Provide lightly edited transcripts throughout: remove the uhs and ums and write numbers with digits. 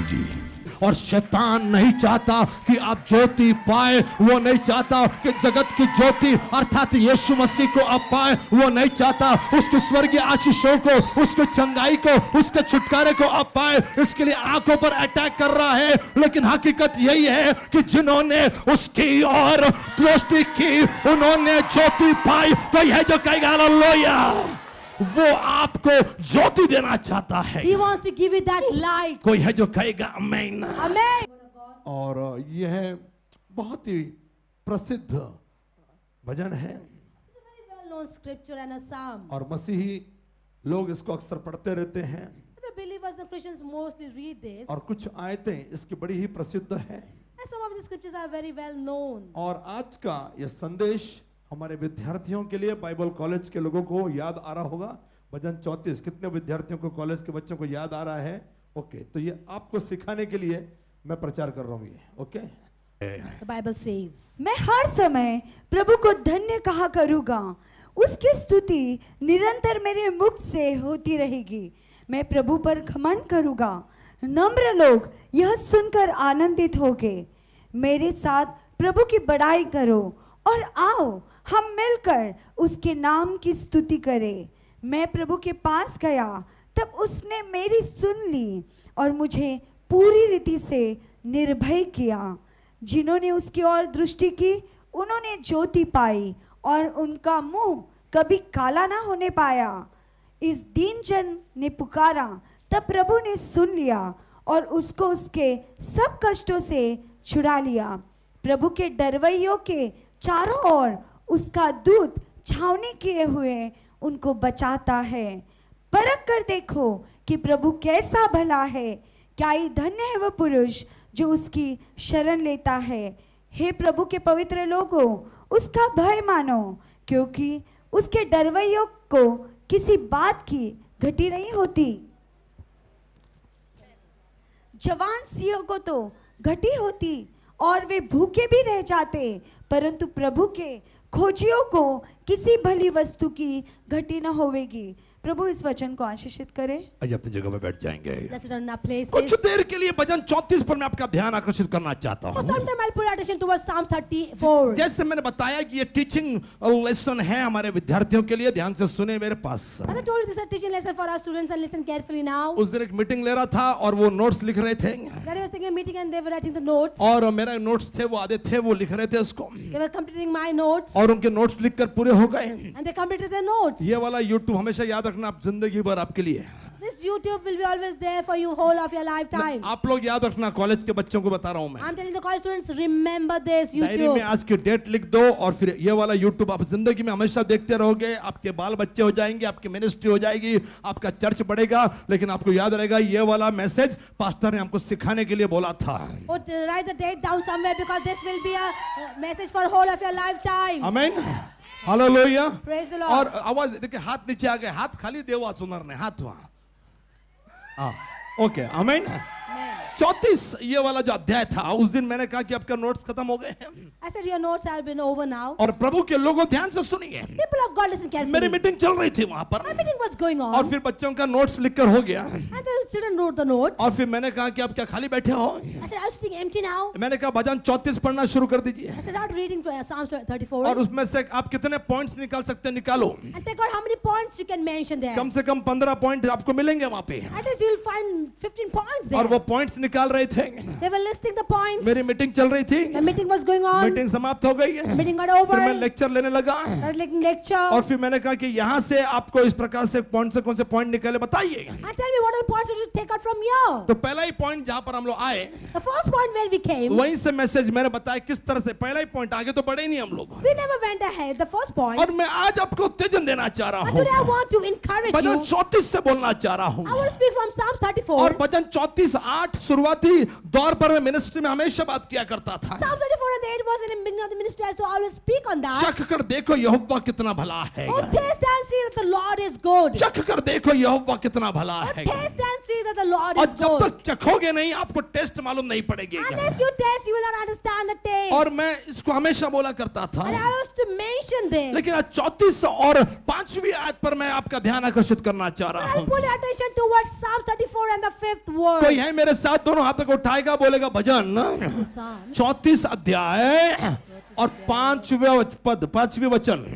कीजिए। और शैतान नहीं चाहता कि आप ज्योति पाए, वो नहीं चाहता कि जगत की ज्योति अर्थात यीशु मसीह को आप पाए, वो नहीं चाहता उसके स्वर्गीय आशीषों को, उसके चंगाई को, उसके छुटकारे को आप पाए। इसके लिए आंखों पर अटैक कर रहा है, लेकिन हकीकत यही है कि जिन्होंने उसकी ओर दृष्टि की उन्होंने ज्योति पाई। कोई है जो कहेगा हालेलुया? वो आपको ज्योति देना चाहता है। He wants to give you that light. कोई है जो कहेगा आमीन? Amen. और यह बहुत ही प्रसिद्ध भजन है It's a very well-known scripture and a psalm. और मसीही लोग इसको अक्सर पढ़ते रहते हैं The believers, the Christians mostly read this. और कुछ आयतें इसकी बड़ी ही प्रसिद्ध है। And some of the scriptures are very well known. और आज का यह संदेश हमारे विद्यार्थियों के लिए, बाइबल कॉलेज के लोगों को याद आ रहा होगा। भजन 34 कितने विद्यार्थियों को, कॉलेज के बच्चों को याद आ रहा है? ओके, तो ये आपको सिखाने के लिए मैं प्रचार कर रहा हूँ ये। ओके, The Bible says, मैं हर समय प्रभु को धन्य कहा करूँगा, उसकी स्तुति निरंतर मेरे मुख से होती रहेगी। मैं प्रभु पर घमंड करूँगा, नम्र लोग यह सुनकर आनंदित होंगे। मेरे साथ प्रभु की बड़ाई करो और आओ हम मिलकर उसके नाम की स्तुति करें। मैं प्रभु के पास गया तब उसने मेरी सुन ली और मुझे पूरी रीति से निर्भय किया। जिन्होंने उसकी ओर दृष्टि की उन्होंने ज्योति पाई और उनका मुंह कभी काला ना होने पाया। इस दीन जन ने पुकारा तब प्रभु ने सुन लिया और उसको उसके सब कष्टों से छुड़ा लिया। प्रभु के डरवैयों के चारों ओर उसका दूत छावनी किए हुए उनको बचाता है। परख कर देखो कि प्रभु कैसा भला है, क्या ही धन्य है वह पुरुष जो उसकी शरण लेता है। हे प्रभु के पवित्र लोगों, उसका भय मानो, क्योंकि उसके डरवैयों को किसी बात की घटी नहीं होती। जवान सिंहों को तो घटी होती और वे भूखे भी रह जाते, परंतु प्रभु के खोजियों को किसी भली वस्तु की घटी न होवेगी। प्रभु इस वचन को आशीषित करे। आइए अपनी जगह पे बैठ जाएंगे। let's sit on our places. कुछ देर के लिए भजन 34 पर मैं आपका ध्यान आकर्षित करना चाहता For हूँ। some time I'll put attention towards Psalm 34. जैसे मैंने बताया कि ये टीचिंग लेसन है हमारे विद्यार्थियों के लिए, ध्यान से सुने मेरे पास। As I told you, this is a teaching lesson for our students and listen carefully now. उस दिन एक मीटिंग ले रहा था और वो नोट्स लिख रहे थे That was taking a meeting and they were writing the notes. और मेरा नोट्स थे वो आधे थे, वो लिख रहे थे उसको They were completing my notes और उनके नोट्स लिखकर पूरे हो गए। and they completed their notes. ये वाला यूट्यूब हमेशा याद रखना, आप जिंदगी भर आपके लिए। This YouTube will be always there for you whole of your lifetime. आप लोग याद रखना, कॉलेज के बच्चों को बता रहा हूँ मैं। I'm telling the college students, remember this diary में YouTube. आज की डेट लिख दो और फिर ये वाला यूट्यूब आप जिंदगी में हमेशा देखते रहोगे। आपके बाल बच्चे हो जाएंगे, आपकी मिनिस्ट्री हो जाएगी, आपका चर्च बढ़ेगा, लेकिन आपको याद रहेगा ये वाला मैसेज पास्टर ने हमको सिखाने के लिए बोला था। Put write the date down somewhere because this will be a message for whole of your lifetime. आमीन, हालेलुया। Praise the Lord. और आवाज देखिए, हाथ नीचे आ गए, हाथ खाली देवा सुनर ने हाथ वहां। ओके, आमीन। Amen. 34 ये वाला जो अध्याय था, उस दिन मैंने कहा कि आपका नोट्स खत्म हो गए हैं I said your notes have been over now. और प्रभु के लोगों ध्यान से सुनिए। People of God, listen मेरी carefully. मीटिंग चल रही थी वहां पर My meeting was going और on फिर बच्चों का नोट्स लिखकर हो गया and the student wrote the notes. और फिर मैंने कहा कि आप क्या खाली बैठे हो? I said, I'm sitting empty now. मैंने कहा भजन 34 पढ़ना शुरू कर दीजिए I start reading to Psalms 34 और उसमें से आप कितने पॉइंट्स निकाल सकते हैं निकालो। and take out how many points you can mention there. कम से कम 15 पॉइंट आपको मिलेंगे वहां पे। At least you'll find 15 points there. और वो पॉइंट्स निकाल रहे थे। They were listing the points. मेरी मीटिंग चल रही थी, The meeting was going on. Meeting समाप्त हो गई है, Meeting got फिर मैं over. लेक्चर लेने लगा Started making lecture. और फिर मैंने कहा कि यहाँ से आपको इस प्रकार से कौन से पॉइंट निकाले बताइए। And tell me what are the points you should take out from here. तो पहला ही पॉइंट जहां पर हम लोग आए, The first point where we came, वहीं से मैसेज मैंने बताया किस तरह से। पहला ही पॉइंट, आगे तो बढ़े ही नहीं हम लोग। we never went ahead. The first point. और मैं आज आपको उत्तेजन देना चाह रहा But हूँ, today I want to encourage bhajan you. 34 से बोलना चाह रहा हूँ। I will speak from Psalm 34. और भजन 34:8 शुरुआती दौर पर मैं मिनिस्ट्री में हमेशा बात किया करता था। Psalm 34 and 8 was in the beginning of the ministry. I used to always speak on that. चख कर देखो यहोवा कितना भला है। Oh, taste and see that the the Lord is good. चख कर देखो यहोवा कितना भला है। Taste and see that the Lord और is जब good. तक चखोगे नहीं आपको टेस्ट मालूम नहीं पड़ेगी। Unless you taste, you will not understand the taste. और मैं इसको हमेशा बोला करता था, And I used to mention this. लेकिन आज 34 और 5वीं आयत पर मैं आपका ध्यान आकर्षित करना चाह रहा I'll हूँ। pull your attention towards Psalm 34 and the 5th verse. कोई है मेरे साथ, दोनों हाथों को उठाएगा, बोलेगा भजन Psalm 34 अध्याय और 5वें वचन।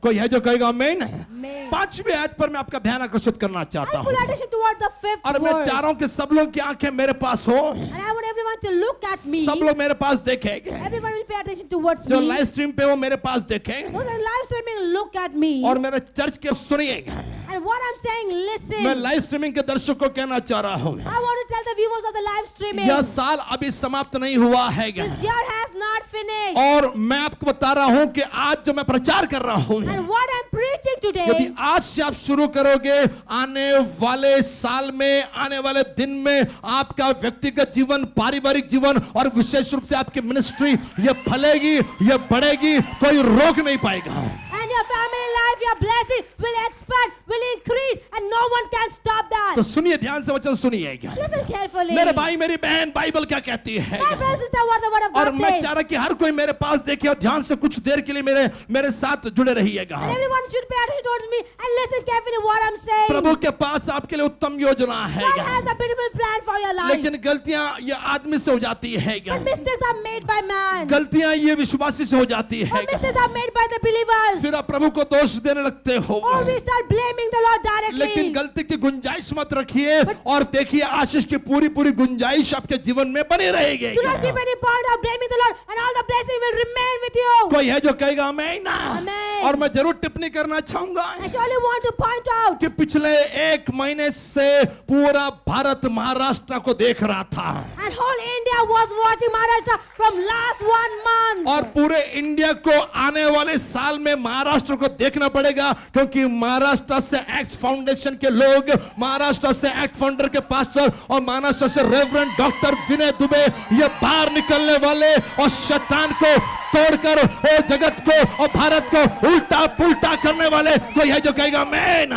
कोई है जो कहेगा आमीन? Amen. 5वीं आयत पर मैं आपका ध्यान आकर्षित करना चाहता I'll pull हूँ। your attention toward the 5th और मैं verse. चाह रहा हूँ कि सब लोग की आंखें मेरे पास हो, And I want everyone to look at me. सब लोग मेरे पास देखेंगे, Everyone will pay attention towards जो me. लाइव स्ट्रीम पे वो मेरे पास देखें Those in live streaming, look at me. और मेरे चर्च के सुनिएगा। And what I'm saying, listen. मैं लाइव स्ट्रीमिंग के दर्शकों को कहना चाह रहा हूँ, I want to tell the viewers of the live streaming. यह साल अभी समाप्त नहीं हुआ है This year has not finished. और मैं आपको बता रहा हूँ कि आज जो मैं प्रचार कर रहा हूँ, And what I'm preaching यदि today, आज से आप शुरू करोगे, आने वाले साल में, आने वाले दिन में आपका व्यक्तिगत जीवन, पारिवारिक जीवन और विशेष रूप से आपकी मिनिस्ट्री ये फलेगी, ये बढ़ेगी, कोई रोक नहीं पाएगा। and your family life, your blessing will expand, will increase, and no one can stop that. तो सुनिए, ध्यान से वचन सुनिएगा। Listen carefully. मेरे भाई मेरी बहन, बाइबल क्या कहती है? My brother, sister, what the word of और God मैं says. चाह रहा कि हर कोई मेरे पास देखे और ध्यान से कुछ देर के लिए मेरे साथ जुड़े रहिएगा। And everyone should pay attention towards me and listen carefully what I'm saying. प्रभु के पास आपके लिए उत्तम योजना है, God has a beautiful plan for your life. लेकिन गलतियां ये आदमी से हो जाती है, But mistakes are made by man. गलतियां ये विश्वासी से हो जाती है, But mistakes are made by the believers. फिर आप प्रभु को दोष देने लगते हो। Or we start blaming the Lord लेकिन directly. गलती की गुंजाइश मत रखिए और देखिए आशीष की पूरी गुंजाइश आपके जीवन में बनी रहेगी। Do not keep any point of blaming the Lord, and all the blessing will remain with you. कोई है जो कहेगा आमीन? Amen. और मैं जरूर टिप्पणी करना चाहूंगा I surely want to point out कि पिछले 1 महीने से पूरा भारत महाराष्ट्र को देख रहा था and whole India was watching Maharashtra from last 1 month. और पूरे इंडिया को आने वाले साल में महाराष्ट्र को देखना पड़ेगा, क्योंकि महाराष्ट्र से एक्ट फाउंडेशन के लोग, महाराष्ट्र से एक्ट फाउंडर के पास्टर और महाराष्ट्र से रेवरेंड डॉक्टर विनय दुबे ये बाहर निकलने वाले और शैतान को तोड़कर और जगत को और भारत को उल्टा पुल्टा करने वाले। कोई है जो कहेगा आमीन?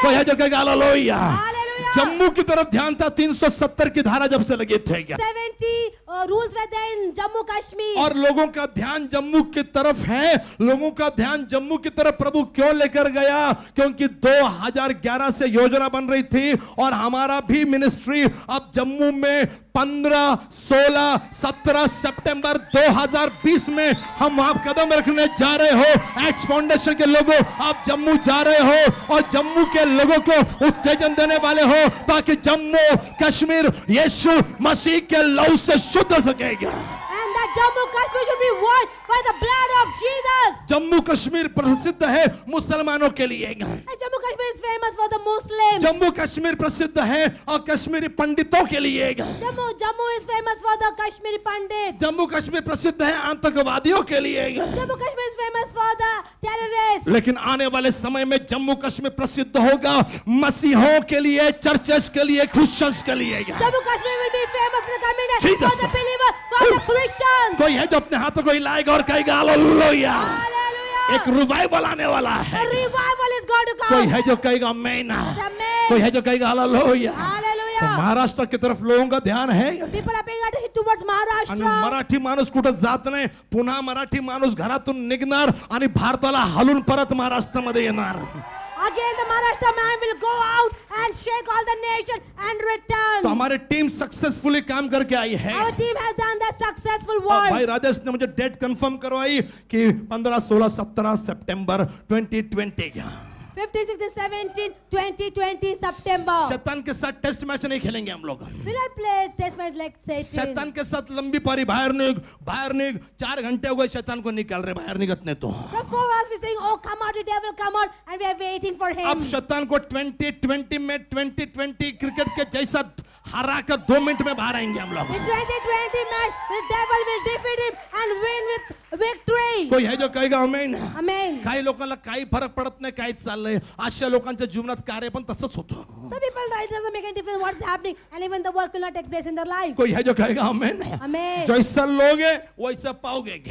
कोई है जो कहेगा हालेलुया? Hallelujah. जम्मू की तरफ ध्यान था, 370 की धारा जब से लगी थे 70 rules were there in Jammu Kashmir. और लोगों का ध्यान जम्मू की तरफ है। लोगों का ध्यान जम्मू की तरफ प्रभु क्यों लेकर गया? क्योंकि 2011 से योजना बन रही थी और हमारा भी मिनिस्ट्री अब जम्मू में 15, 16, 17 सितंबर 2020 में हम आप कदम रखने जा रहे हो। एक्ट फाउंडेशन के लोगों, आप जम्मू जा रहे हो और जम्मू के लोगों को उत्तेजन देने वाले हो ताकि जम्मू कश्मीर यीशु मसीह के लहू से शुद्ध हो सकेगा। And that Jammu Kashmir should be washed by the blood of Jesus. Jammu Kashmir प्रसिद्ध है मुसलमानों के लिए, And Jammu Kashmir is famous for the Muslims. Jammu Kashmir प्रसिद्ध है और कश्मीरी पंडितों के लिए, Jammu is famous for the Kashmiri Pandit. Jammu Kashmir प्रसिद्ध है आतंकवादियों के लिए, Jammu Kashmir is famous for the terrorists. लेकिन आने वाले समय में जम्मू कश्मीर प्रसिद्ध होगा मसीहों के लिए, चर्चेस के लिए, क्रिश्चियंस के लिए। Jammu Kashmir will be famous in the community Jesus. for the believers, for the Christians. कोई है जो अपने हाथों को हिलाएगा और कहेगा हालेलुया? Hallelujah. एक रिवाइवल आने वाला A है। revival is going to कोई come. है जो कहेगा आमीन? Amen. कोई है जो कहेगा हालेलुया? तो Hallelujah. महाराष्ट्र की तरफ लोगों का ध्यान है People are paying attention towards आणि Maharashtra. मराठी माणूस कुठं जात नाही, पुन्हा मराठी माणूस घरातून निघणार आणि भारताला हलून परत महाराष्ट्रामध्ये येणार। Again, the Maharashtra man will go out and shake all the nation and तो return. हमारी टीम सक्सेसफुली काम करके आई है Our team has done the successful और भाई work. राजेश ने मुझे डेट कंफर्म करवाई कि 15, 16, 17 सितंबर 2020 का 15, 16, 17, 2020 September. शैतान के साथ टेस्ट मैच नहीं खेलेंगे हम लोग। Will not play test match like Satan. शैतान के साथ लंबी पारी, बाहर निग 4 घंटे हो गए शैतान को निकाल रहे, बाहर निकलत नहीं तो। For 4 hours we saying, oh come out, the devil come out, and we are waiting for him. अब शैतान को 2020 में 2020 क्रिकेट के जैसा हरा कर 2 मिनट में बाहर आएंगे हम लोग। In 2020 match, the devil will defeat him and win with victory. कोई है जो कहेगा आमीन? Amen. काही लोकांना काही फरक पडत नाही, काहीच चाललंय, अशा लोकांच्या जीवनात कार्य पण तसंच होतं। Some people, it doesn't make any difference what's happening, and even the work will not take place in their life. कोई है जो कहेगा आमीन? Amen. जैसा लोगे वैसा पाओगे।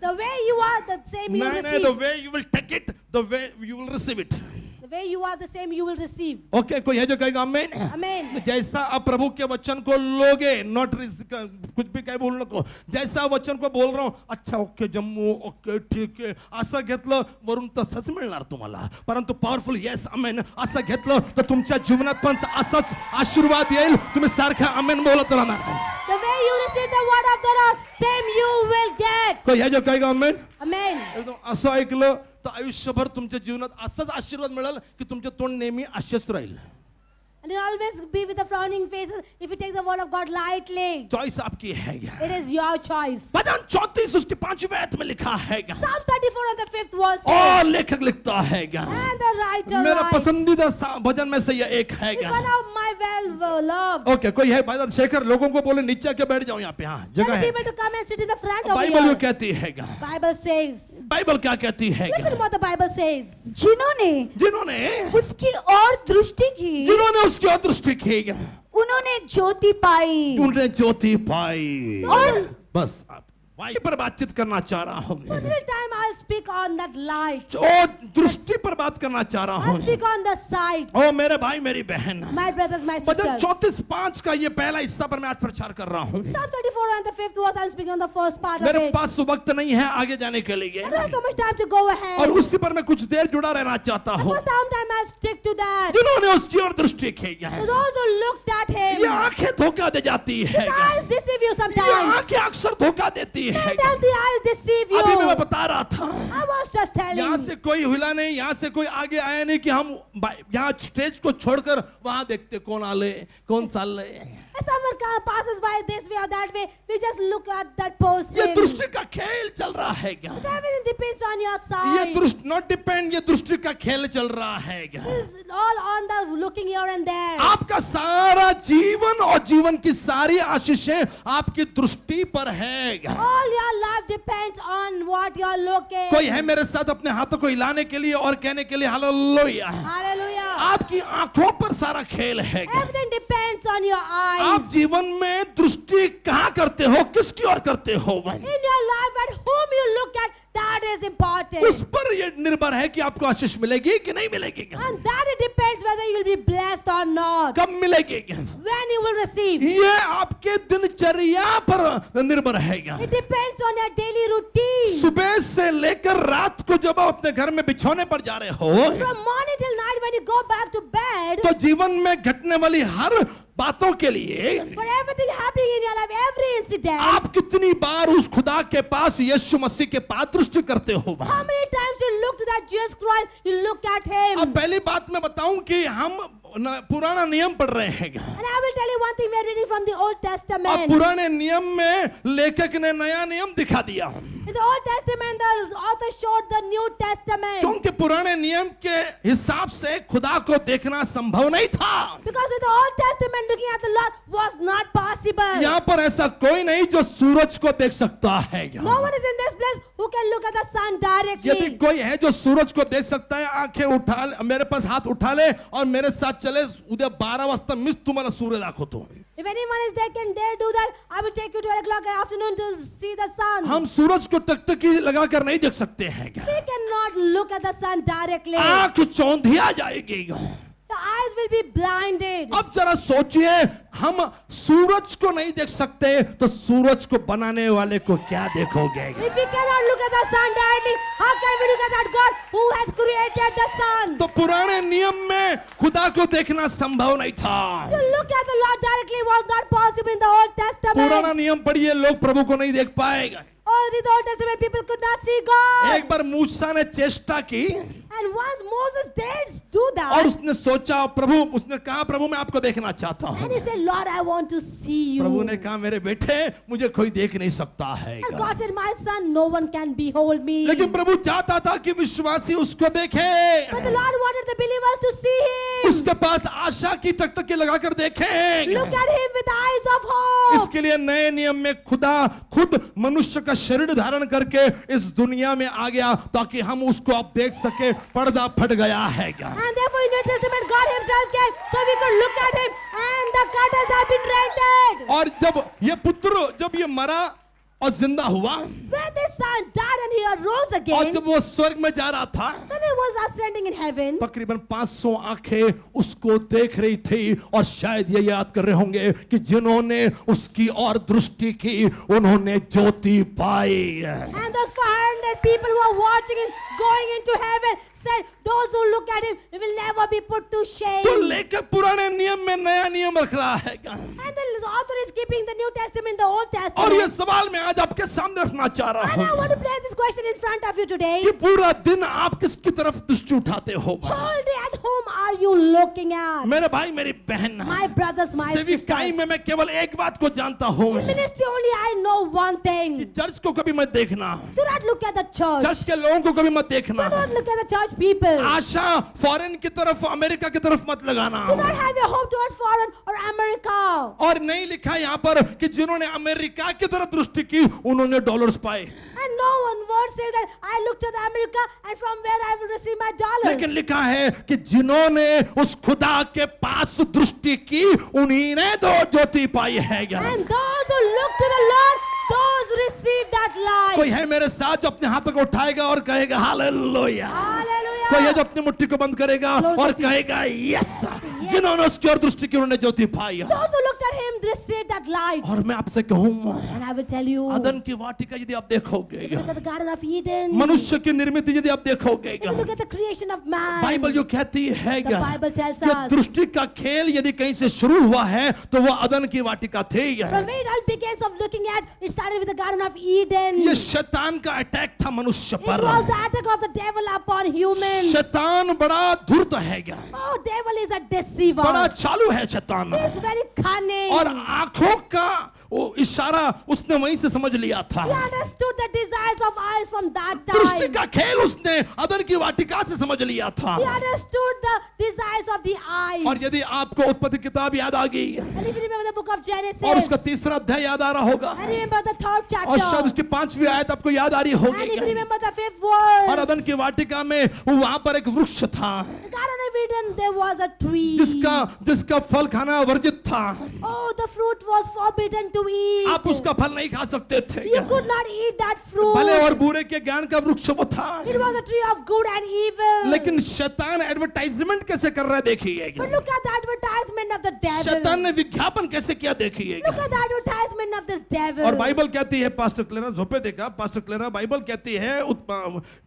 The way you are, the same you will नहीं, receive. the way you will take it, the way you will receive it. The way you are, the same you will receive. Okay, कोई है जो कहेगा आमीन? Amen. जैसा आप प्रभु के वचन को लोगे, नॉट कुछ भी कहे बोलने को, जैसा वचन को बोल रहा हूं, अच्छा ओके जम्मू, ओके ठीक आहे, असं घेतलं वरून तसंच मिळणार तुम्हाला. परंतु पॉवरफुल येस आमेन असं घेतलं तर तुमच्या जीवनात पण असंच आशीर्वाद येईल. तुम्ही सारखा आमेन बोलत राहणार. The way you receive the word of the Lord, same you will get. कोई है जो कहेगा आमेन? Amen. एकदम असं ऐकलं तर आयुष्यभर तुमच्या जीवनात असाच आशीर्वाद मिळेल की तुमचे तोंड नेहमी असेच राहील. And you always be with the frowning faces if you take the word of God lightly. Choice आपकी है. It is your choice. भजन 34 उसके 5वें आयत में लिखा है. Psalm 34 on the 5th verse. और लेखक लिखता है. And the writer मेरा writes. पसंदीदा भजन में से ये एक है. It's one of my well loved. Okay, कोई है भजन शेखर? लोगों को बोले नीचे के बैठ जाओ, यहाँ पे हाँ Tell जगह the है. people to come and sit in the front of Bible here. ये कहती है. Bible says. बाइबल क्या कहती है? Listen what the Bible says. जिन्होंने उसकी और दृष्टि की, उसकी और दृष्टि की, उन्होंने ज्योति पाई. उन्हें ज्योति पाई. और बस वही पर बातचीत करना चाह रहा हूँ. For little time I'll speak on that light. और दृष्टि पर बात करना चाह रहा I'll हूँ. speak on the sight. ओ मेरे भाई मेरी बहन, My brothers, my bhajan sisters. 34:5 का ये पहला हिस्सा पर मैं आज प्रचार कर रहा हूँ. Psalm 34 and the 5th verse, I'm speaking on the first part of मेरे it. पास वक्त नहीं है आगे जाने के लिए, I don't have so much time to go ahead. और उसी पर मैं कुछ देर जुड़ा रहना चाहता हूँ. For some time I'll stick to that. जिन्होंने उसकी ओर दृष्टि की है, For those who looked at him, ये आंखें धोखा दे जाती है. his eyes deceive you ये sometimes. आंखें अक्सर धोखा देती है. Sometimes the eyes deceive you. अभी मैं बता रहा था, I was just telling. यहाँ से कोई हिला नहीं, यहाँ से कोई आगे आया नहीं कि हम यहाँ स्टेज को छोड़कर वहां देखते कौन आले कौन चाल रहे. If someone passes by this way or that way, we just look at that ये person. दृष्टि का खेल चल रहा है क्या? Everything depends on your ये sight. दृष्टि नॉट डिपेंड, ये दृष्टि का खेल चल रहा है क्या? It's all on the looking here and there. आपका सारा जीवन और जीवन की सारी आशीषें आपकी दृष्टि पर है क्या? All your life depends on what you're looking. कोई है मेरे साथ अपने हाथों को हिलाने के लिए और कहने के लिए हालेलुया? Hallelujah. आपकी आंखों पर सारा खेल है क्या? Everything depends on your eyes. आप जीवन में दृष्टि कहाँ करते हो, किसकी ओर करते हो? In your life, at whom you look at, that is important. उस पर ये निर्भर है कि आपको आशीष मिलेगी कि नहीं मिलेगी. And that it depends whether you will be blessed or not. कब मिलेगी? When you will receive. ये आपके दिनचर्या पर निर्भर है. It depends on your daily routine. सुबह से लेकर रात को जब आप अपने घर में बिछौने पर जा रहे हो, From morning till night, when you go back to bed, तो जीवन में घटने वाली हर बातों के लिए for everything happening in your life, every incident, आप कितनी बार उस खुदा के पास यीशु मसीह के पास दृष्टि करते हो? how many times you look to that Jesus Christ, you look at अब him. पहली बात मैं बताऊं कि हम पुराना नियम पढ़ रहे हैं. And I will tell you one thing, we are reading from the Old अब Testament. पुराने नियम में लेखक ने नया नियम दिखा दिया, In the Old Testament, the author showed the New Testament. क्योंकि पुराने नियम के हिसाब से खुदा को देखना संभव नहीं था. Because in the Old Testament, looking at the Lord was not possible. यहाँ पर ऐसा कोई नहीं जो सूरज को देख सकता है. No one is in this place who can look at the sun यदि directly. कोई है जो सूरज को देख सकता है, आंखें उठा ले, मेरे पास हाथ उठा ले और मेरे साथ चले उद्या 12 वाजता मीच तुम्हाला सूर्य दाखवतो. If anyone is there, can dare do that, I will take you to 12 o'clock afternoon to see the sun. हम सूरज को टकटकी लगाकर नहीं देख सकते हैं. We cannot look at the sun directly. आंख चौंधिया जाएगी. The eyes will be blinded. अब जरा सोचिए, हम सूरज को नहीं देख सकते तो सूरज को बनाने वाले को क्या देखोगे? If we cannot look at the sun directly, how can we look at that God who has created the sun? तो पुराने नियम में खुदा को देखना संभव नहीं था. To look at the Lord directly was not possible in the Old पुराना Testament. नियम पढ़िए, लोग प्रभु को नहीं देख पाएगा. All in the Old Testament, people could not see God. एक बार मूसा ने चेष्टा की And once Moses did do और that, उसने सोचा, प्रभु, उसने कहा प्रभु मैं आपको देखना चाहता and हूँ. he said, Lord, I want to see Prabhu you. ने कहा मेरे बेटे मुझे कोई देख नहीं सकता है. And God said, my son, no one can behold me. लेकिन प्रभु चाहता था कि विश्वासी उसको देखे, But the Lord wanted the believers to see him. उसके पास आशा की टकटकी लगाकर देखें. Look at him with eyes of hope. इसके लिए नए नियम में खुदा खुद मनुष्य का शरीर धारण करके इस दुनिया में आ गया ताकि हम उसको अब देख सके. पर्दा फट गया है क्या? And therefore in New Testament, God himself came so we could look at him and the curtains have been rented. और जब ये पुत्र जब ये मरा और जिंदा हुआ, When this son died and he arose और again, जब वो स्वर्ग में जा रहा था, when he was ascending in heaven, तकरीबन 500 आंखें उसको देख रही थी। और शायद ये याद कर रहे होंगे कि जिन्होंने उसकी और दृष्टि की उन्होंने ज्योति पाई। and those 400 people who are watching him going into heaven said, those who look at him will never be put to shame. तो लेकर पुराने नियम में नया नियम रख रहा है। And the author is keeping the New Testament, the Old और ये Testament. सवाल मैं आज आपके सामने रखना चाह रहा And I हूँ want to place this question in front of you today. कि पूरा दिन आप किसकी तरफ दृष्टि उठाते हो? All day at whom are you looking at? मेरे भाई मेरी बहन, My brothers, my सेविकाई में sisters. मैं केवल एक बात को जानता हूँ In ministry only I know one कि thing. चर्च को कभी मत देखना, Do not look at the church. Church के लोगों को कभी मत देखना, Do not look at the church people. Asha foreign की तरफ, अमेरिका की तरफ मत लगाना। Do not have your hope towards foreign or America. और नहीं लिखा यहाँ पर कि जिन्होंने अमेरिका की तरफ दृष्टि की उन्होंने डॉलर्स पाए, And no one word says that I looked at America and from where I will receive my dollars. लेकिन लिखा है कि जिन्होंने उस खुदा के पास दृष्टि की उन्हीं ने दो ज्योति पाई है। And those who look to the Lord, those receive that कोई light. है मेरे साथ जो अपने हाथ को उठाएगा और कहेगा हालेलुया? कोई है जो Hallelujah. अपनी मुट्ठी को बंद करेगा Close और your feet. कहेगा यस, जिन्होंने उसकी ओर दृष्टि की उन्होंने ज्योति पाई। Those who looked at him received that light. और मैं आपसे कहूँ, And I will tell you, अदन की वाटिका यदि आप देखोगे, look at the Garden of Eden. मनुष्य की निर्मित यदि आप देखोगे, If you look at the creation of man, Bible जो कहती है the Bible tells कि us, दृष्टि का खेल यदि कहीं से शुरू हुआ है तो वो अदन की वाटिका थी। from where it all begins of looking at, it started with the Garden of Eden. ये It शैतान का अटैक था मनुष्य पर। was the attack of the devil upon humans. शैतान बड़ा धूर्त है, Oh, devil is a deceiver. बड़ा चालू है शैतान, He is very cunning. और आंखों का वो इशारा उसने वहीं से समझ लिया था। He understood the desires of eyes from that दृष्टि time. का खेल उसने अदन की वाटिका से समझ लिया था। He understood the desires of the eyes. और यदि आपको उत्पत्ति किताब याद आ गई And if you remember the book of Genesis, और उसका तीसरा अध्याय याद आ रहा होगा, and remember the third और शायद chapter, उसकी 5वीं आयत आपको याद आ रही and if you होगी, remember the fifth और verse, अदन की वाटिका में वहां पर एक वृक्ष था the Garden of Eden, there was a tree. जिसका फल खाना वर्जित था। Oh, the fruit was forbidden to eat. आप उसका फल नहीं खा सकते थे। You could not eat that भले और fruit. बुरे के ज्ञान का वृक्ष वो था, It was a tree of good and evil. लेकिन शैतान एडवर्टाइजमेंट कैसे कर रहा है देखिए। But look at the advertisement of the शैतान devil. ने विज्ञापन कैसे किया देखिए। Look at the advertisement of this devil. और बाइबल कहती है, पास्टर क्लेरा झोपे देखा, पास्टर क्लेरा बाइबल कहती है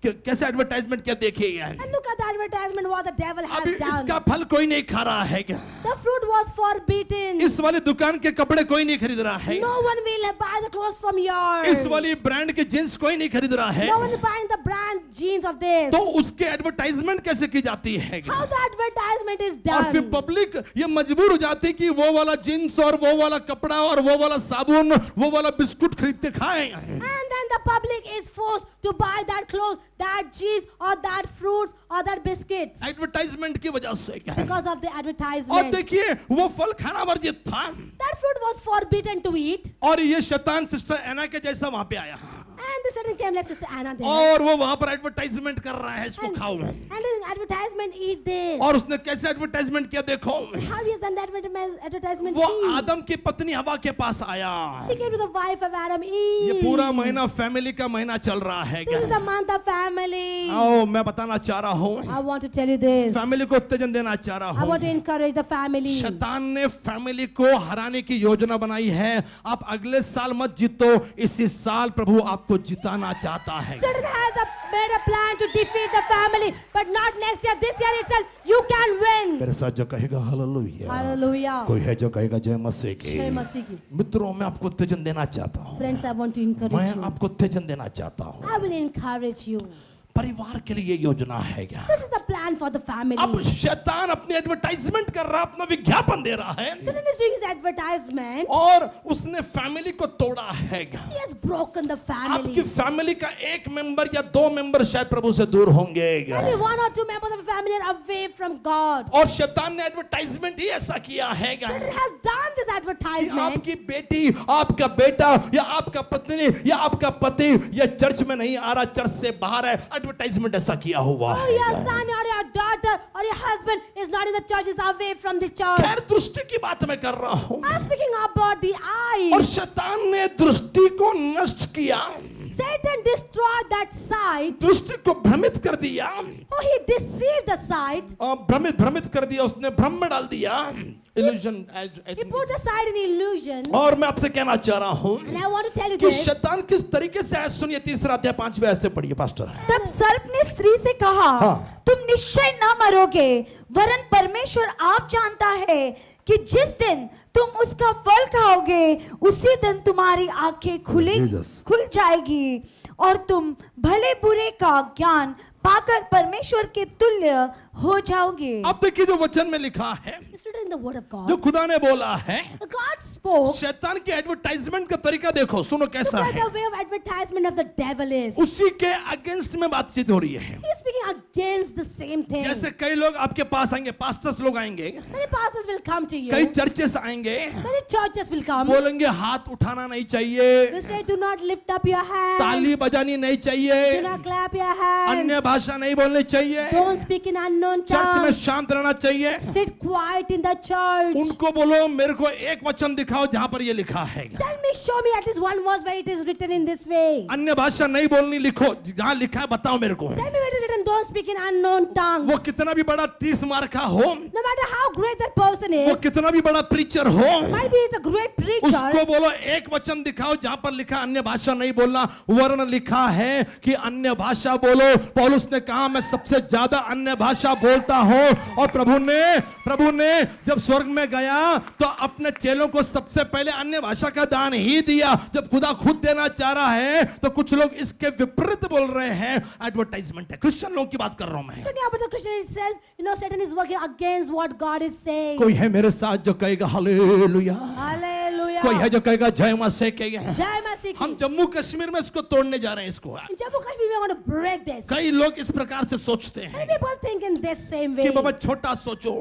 कैसे एडवर्टाइजमेंट क्या देखिए। And look at the advertisement what the devil has अभी done. इसका फल कोई नहीं खा रहा है, The fruit was forbidden. इस वाली दुकान के कपड़े कोई नहीं खरीद रहा है, No one will buy the clothes from yours. इस वाली ब्रांड के जींस कोई नहीं खरीद रहा है। No one is buying the brand jeans of this. तो उसके एडवर्टाइजमेंट कैसे की जाती है? How the advertisement is और फिर done. पब्लिक ये मजबूर हो जाती है कि वो वाला जींस और वो वाला कपड़ा और वो वाला साबुन, वो वाला बिस्कुट खरीद के खाएं। And then the public is forced to buy that clothes, that jeans, or that fruits, or that biscuits. Advertisement की वजह से। Because of the और advertisement. देखिए वो फल खाना वर्जित था, That fruit was forbidden to eat. और ये शैतान सिस्टर एना के जैसा वहां पे आया, And the Satan came like Sister Anna there. और वो वहां पर एडवर्टाइजमेंट कर रहा है, इसको खाओ। And the advertisement, eat this. और उसने कैसे एडवर्टाइजमेंट किया देखो। How he has done that advertisement? वो See? आदम की पत्नी हवा के पास आया। He came to the wife of Adam ये Eve. पूरा महीना फैमिली का महीना चल रहा है। This is the month of family. आओ मैं बताना चाह रहा हूँ, I want to tell you this. Family को उत्तेजन देना चाह रहा I want to हूँ। encourage the family. शैतान ने फैमिली को हराने की योजना बनाई है। आप अगले साल मत जीतो, इसी साल प्रभु आपको जिताना चाहता है। Satan has made a plan to defeat the family, but not next year. This year itself, you can win. मेरे साथ जो कहेगा हालेलुया, Hallelujah. कोई है जो कहेगा जय मसीह की। जय मसीह की। मित्रों मैं आपको उत्तेजन देना चाहता हूँ, Friends, I want to encourage मैं you. आपको उत्तेजन देना चाहता हूँ। I will encourage you. परिवार के लिए योजना है क्या? This is the plan for the family. अब शैतान अपनी एडवर्टाइजमेंट कर रहा, अपना विज्ञापन दे रहा है, Satan is doing his advertisement. और उसने फैमिली को तोड़ा है। He has broken the आपकी family. फैमिली का एक मेंबर या दो मेंबर शायद प्रभु से दूर होंगे, Maybe one or two members of the family are away from God. और शैतान ने एडवर्टाइजमेंट ही ऐसा किया है Satan has done this कि advertisement. आपकी बेटी, आपका बेटा या आपका पत्नी या आपका पति या चर्च में नहीं आ रहा, चर्च से बाहर है, एडवर्टाइजमेंट ऐसा किया हुआ Oh, है। your son or your daughter or your husband open is not in the church, it's away from the church. खैर दृष्टि की बात मैं कर रहा हूँ। I'm speaking about the और eyes. शैतान ने दृष्टि को नष्ट किया, Satan destroyed that sight. दृष्टि को भ्रमित कर दिया, Oh, he deceived the sight. और भ्रमित कर दिया, उसने भ्रम में डाल दिया, illusion. He put the sight in illusion. और मैं आपसे कहना चाह रहा हूँ And I want to tell you कि this. शैतान किस तरीके से आया, सुनिए 3 अध्याय 5वें ऐसे पढ़िए पास्टर। तब सर्प ने स्त्री से कहा, हाँ। तुम निश्चय न मरोगे, वरन परमेश्वर आप जानता है कि जिस दिन तुम उसका फल खाओगे उसी दिन तुम्हारी आंखें खुल जाएगी और तुम भले बुरे का ज्ञान पाकर परमेश्वर के तुल्य हो जाओगे। अब देखिए जो वचन में लिखा है, It's written in the word of जो God. खुदा ने बोला है, God spoke. शैतान के एडवर्टाइजमेंट का तरीका देखो, सुनो Look कैसा at है। the way of advertisement of the devil is. उसी के अगेंस्ट में बातचीत हो रही है। He's speaking against the same thing. जैसे कई लोग आपके पास आएंगे, पास्टर्स लोग आएंगे, Many pastors will come to you. कई चर्चेस आएंगे, Many churches will come. बोलेंगे हाथ उठाना नहीं चाहिए, They say, do not lift up your ताली hands. बजानी नहीं Do चाहिए, not clap your hands. अन्य भाषा नहीं बोलनी चाहिए, Don't speak in unknown church में tongues. शांत रहना चाहिए। Sit quiet in the church. उनको बोलो मेरे को एक वचन दिखाओ जहां पर ये लिखा है। Tell me, show me at least one verse where it is written in this way. अन्य भाषा नहीं बोलनी, लिखो जहां लिखा है बताओ मेरे को। Tell me where it is written, don't speak in unknown tongues. वो कितना भी बड़ा 30 मार्क का हो, No matter how great that person वो is, कितना भी बड़ा प्रीचर हो, maybe he's a great preacher. उसको बोलो एक वचन दिखाओ जहां पर लिखा अन्य भाषा नहीं बोलना, वरन लिखा है कि अन्य भाषा बोलो। पौलुस ने कहा मैं सबसे ज्यादा अन्य भाषा बोलता हूं। और प्रभु ने जब स्वर्ग में गया तो अपने चेलों को सबसे पहले अन्य भाषा का दान ही दिया। जब खुदा खुद देना चाह रहा है तो कुछ लोग इसके विपरीत बोल रहे हैं। एडवर्टाइजमेंट है, क्रिश्चियन लोगों की बात कर रहा हूं मैं। Talking about the Christian itself, Satan is working against what God is saying. कोई है मेरे साथ जो कहेगा हालेलुया, Hallelujah. कोई है जो कहेगा जय मसीह कहेगा। Jai Masih. हम जम्मू कश्मीर में इसको तोड़ने जा रहे हैं इसको। In Jammu Kashmir, we want to break this. कई लोग इस प्रकार से सोचते हैं Many people think in this same कि way. बाबा छोटा सोचो,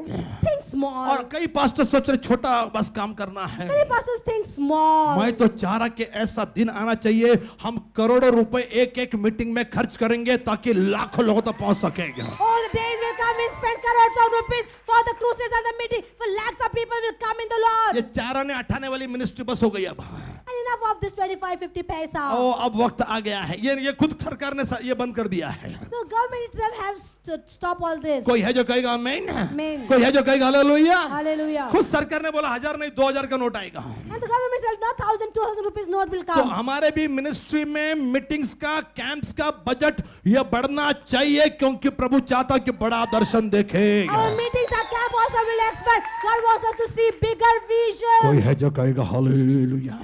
Think small. और कई पास्टर सोच रहे छोटा बस काम करना है। Many pastors think small. मैं तो चाह रहा कि ऐसा दिन आना चाहिए हम करोड़ों रुपए एक मीटिंग में खर्च करेंगे ताकि लाखों लोगों तक पहुंच सकेंगे। Oh, the days will come, we'll spend crores of rupees for the crusades and the meeting. For lakhs of people will come in the Lord. ये चाराने अठाने वाली मिनिस्ट्री बस हो गई अब। And enough of this 25-50 paisa. ओ अब वक्त आ गया है, ये खुद सरकार ने ये बंद कर दिया है। The government itself has to stop all this. कोई है जो कहेगा आमीन, Amen. कोई है जो कहेगा हालेलुया। Hallelujah. खुद सरकार ने बोला 1000 नहीं 2000 का नोट आएगा। And the government itself, not 1,000-2,000 rupees note will तो come. हमारे भी मिनिस्ट्री में मीटिंग्स का, कैंप्स का बजट ये बढ़ना चाहिए क्योंकि प्रभु चाहता कि बड़ा दर्शन देखे। Our meetings, our camp also will expand. God wants us to see bigger vision. कोई है जो कहेगा हालेलुया,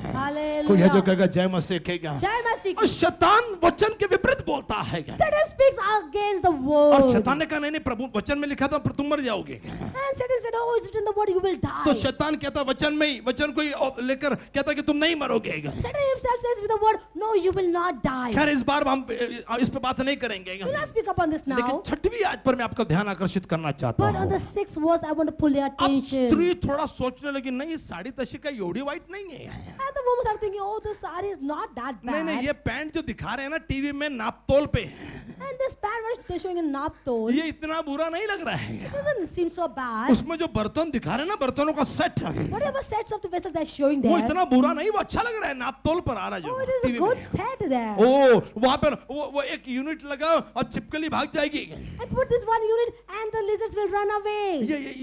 कोई है जो Hallelujah. कहेगा जय मसीह कहेगा। Jai Masih. और शैतान वचन के विपरीत बोलता है। Satan speaks against the और word. शैतान ने कहा नहीं प्रभु वचन में लिखा था तुम मर जाओगे। And Satan said, oh, is it in the word you will die? तो शैतान कहता वचन में ही, वचन को ही लेकर कहता कि तुम नहीं मरोगे। Satan himself says with the word, no, you will not die. खैर इस बार हम इस पर बात नहीं करेंगे, We'll not speak upon this लेकिन now. छठवीं आयत पर मैं आपका ध्यान आकर्षित करना चाहता But on हूँ। the 6th verse, I want to pull your अब attention. स्त्री थोड़ा सोचने लगी नहीं साड़ी तशी का एवढी वाइट नहीं है। And the women are thinking, oh, this saree is not that नहीं bad. ये पैंट जो दिखा रहे हैं ना टीवी में नापतोल पे, And this pant what they're showing in Naptol, ये इतना बुरा नहीं लग रहा है। doesn't seem so bad. उसमें जो बर्तन दिखा रहे हैं ना, बर्तनों का set, Whatever sets of the vessel they're showing वो there, इतना बुरा नहीं, वो अच्छा लग रहा है नापतोल पर आ रहा है oh, जो it is a TV good में। set there. ओ वहां पर वो एक यूनिट लगाओ और चिपकली भाग जाएगी। And put this one unit and the lizards will run away.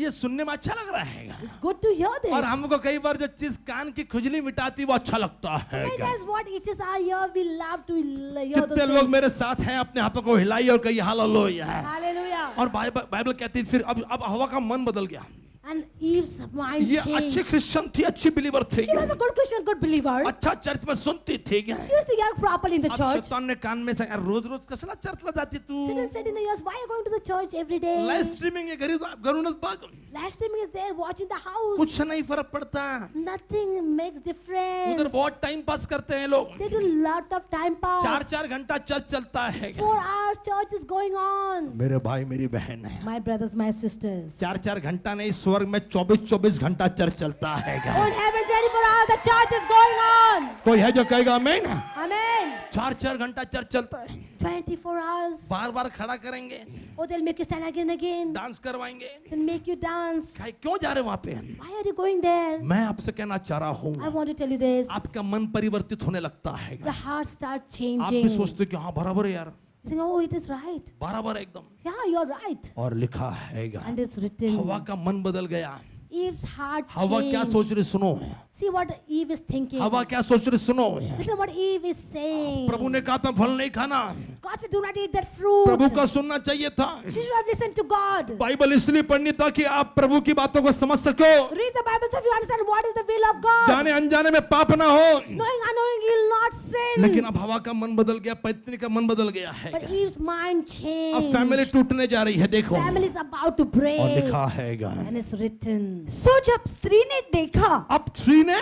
ये सुनने में अच्छा लग रहा है। It's good to hear this. और हमको कई बार जो चीज कान की खुजली मिटाती वो अच्छा लगता है। Many times what itches our ear, we love to hear those कितने लोग things. मेरे साथ हैं, अपने हाथों को हिलाइए और कहिए हालेलुया। Hallelujah. और बाइबल कहती है फिर अब हवा का मन बदल गया। And Eve's mind ये अच्छी changed. क्रिश्चियन थी, अच्छी बिलीवर थी, She was a good Christian, good believer. अच्छा चर्च में सुनती थी। She used to hear properly in the अब church. शैतान ने कान में से रोज रोज कशाला चर्चला जाती तू, Satan said in the ears, why are you going to the church every day? Live streaming है घरूनच बघ, Live streaming is there, watching the house. कुछ नहीं फर्क पड़ता। Nothing makes difference. उधर बहुत टाइम पास करते हैं लोग, They do a lot of time pass. 4-4 घंटा चर्च चलता है। 4 hours church is going on. मेरे भाई मेरी बहन है, My brothers, my sisters. 4-4 घंटा नहीं, स्वर्ग में 24-24 घंटा चर्च चलता है। On heaven 24 hours the church is going on. कोई है जो कहेगा आमीन? Amen. 4-4 घंटा चर्च चलता है। 24 hours. बार बार खड़ा करेंगे, Oh, they'll make you stand again and again. Dance करवाएंगे। They'll make you dance. क्यों जा रहे वहां पे? Why are you going there? मैं आपसे कहना चाह रहा हूँ, I want to tell you this. आपका मन परिवर्तित होने लगता है। The heart starts आप भी changing. सोचते कि हाँ बराबर है यार, You think, oh, it is right. बराबर है एकदम। Yeah, you're right. और लिखा है And it's written. हवा का मन बदल गया। Eve's heart हवा क्या सोच changed. रही सुनो, See what Eve is thinking. हवा क्या सोच रही सुनो। Listen what Eve is saying. प्रभु ने कहा था फल नहीं खाना, God said, do not eat that fruit. प्रभु का सुनना चाहिए था। She should have listened to God. Bible इसलिए पढ़नी ताकि आप प्रभु की बातों को समझ सको, Read the Bible so you understand what is the will of God. जाने अनजाने में पाप ना हो। Knowing, unknowing, you'll not sin. लेकिन अब हवा का मन बदल गया, पत्नी का मन बदल गया है। But Eve's mind अब changed. फैमिली टूटने जा रही है, देखो। Family is about to और break. लिखा है And it's written. सो जब स्त्री ने देखा अब स्त्री ने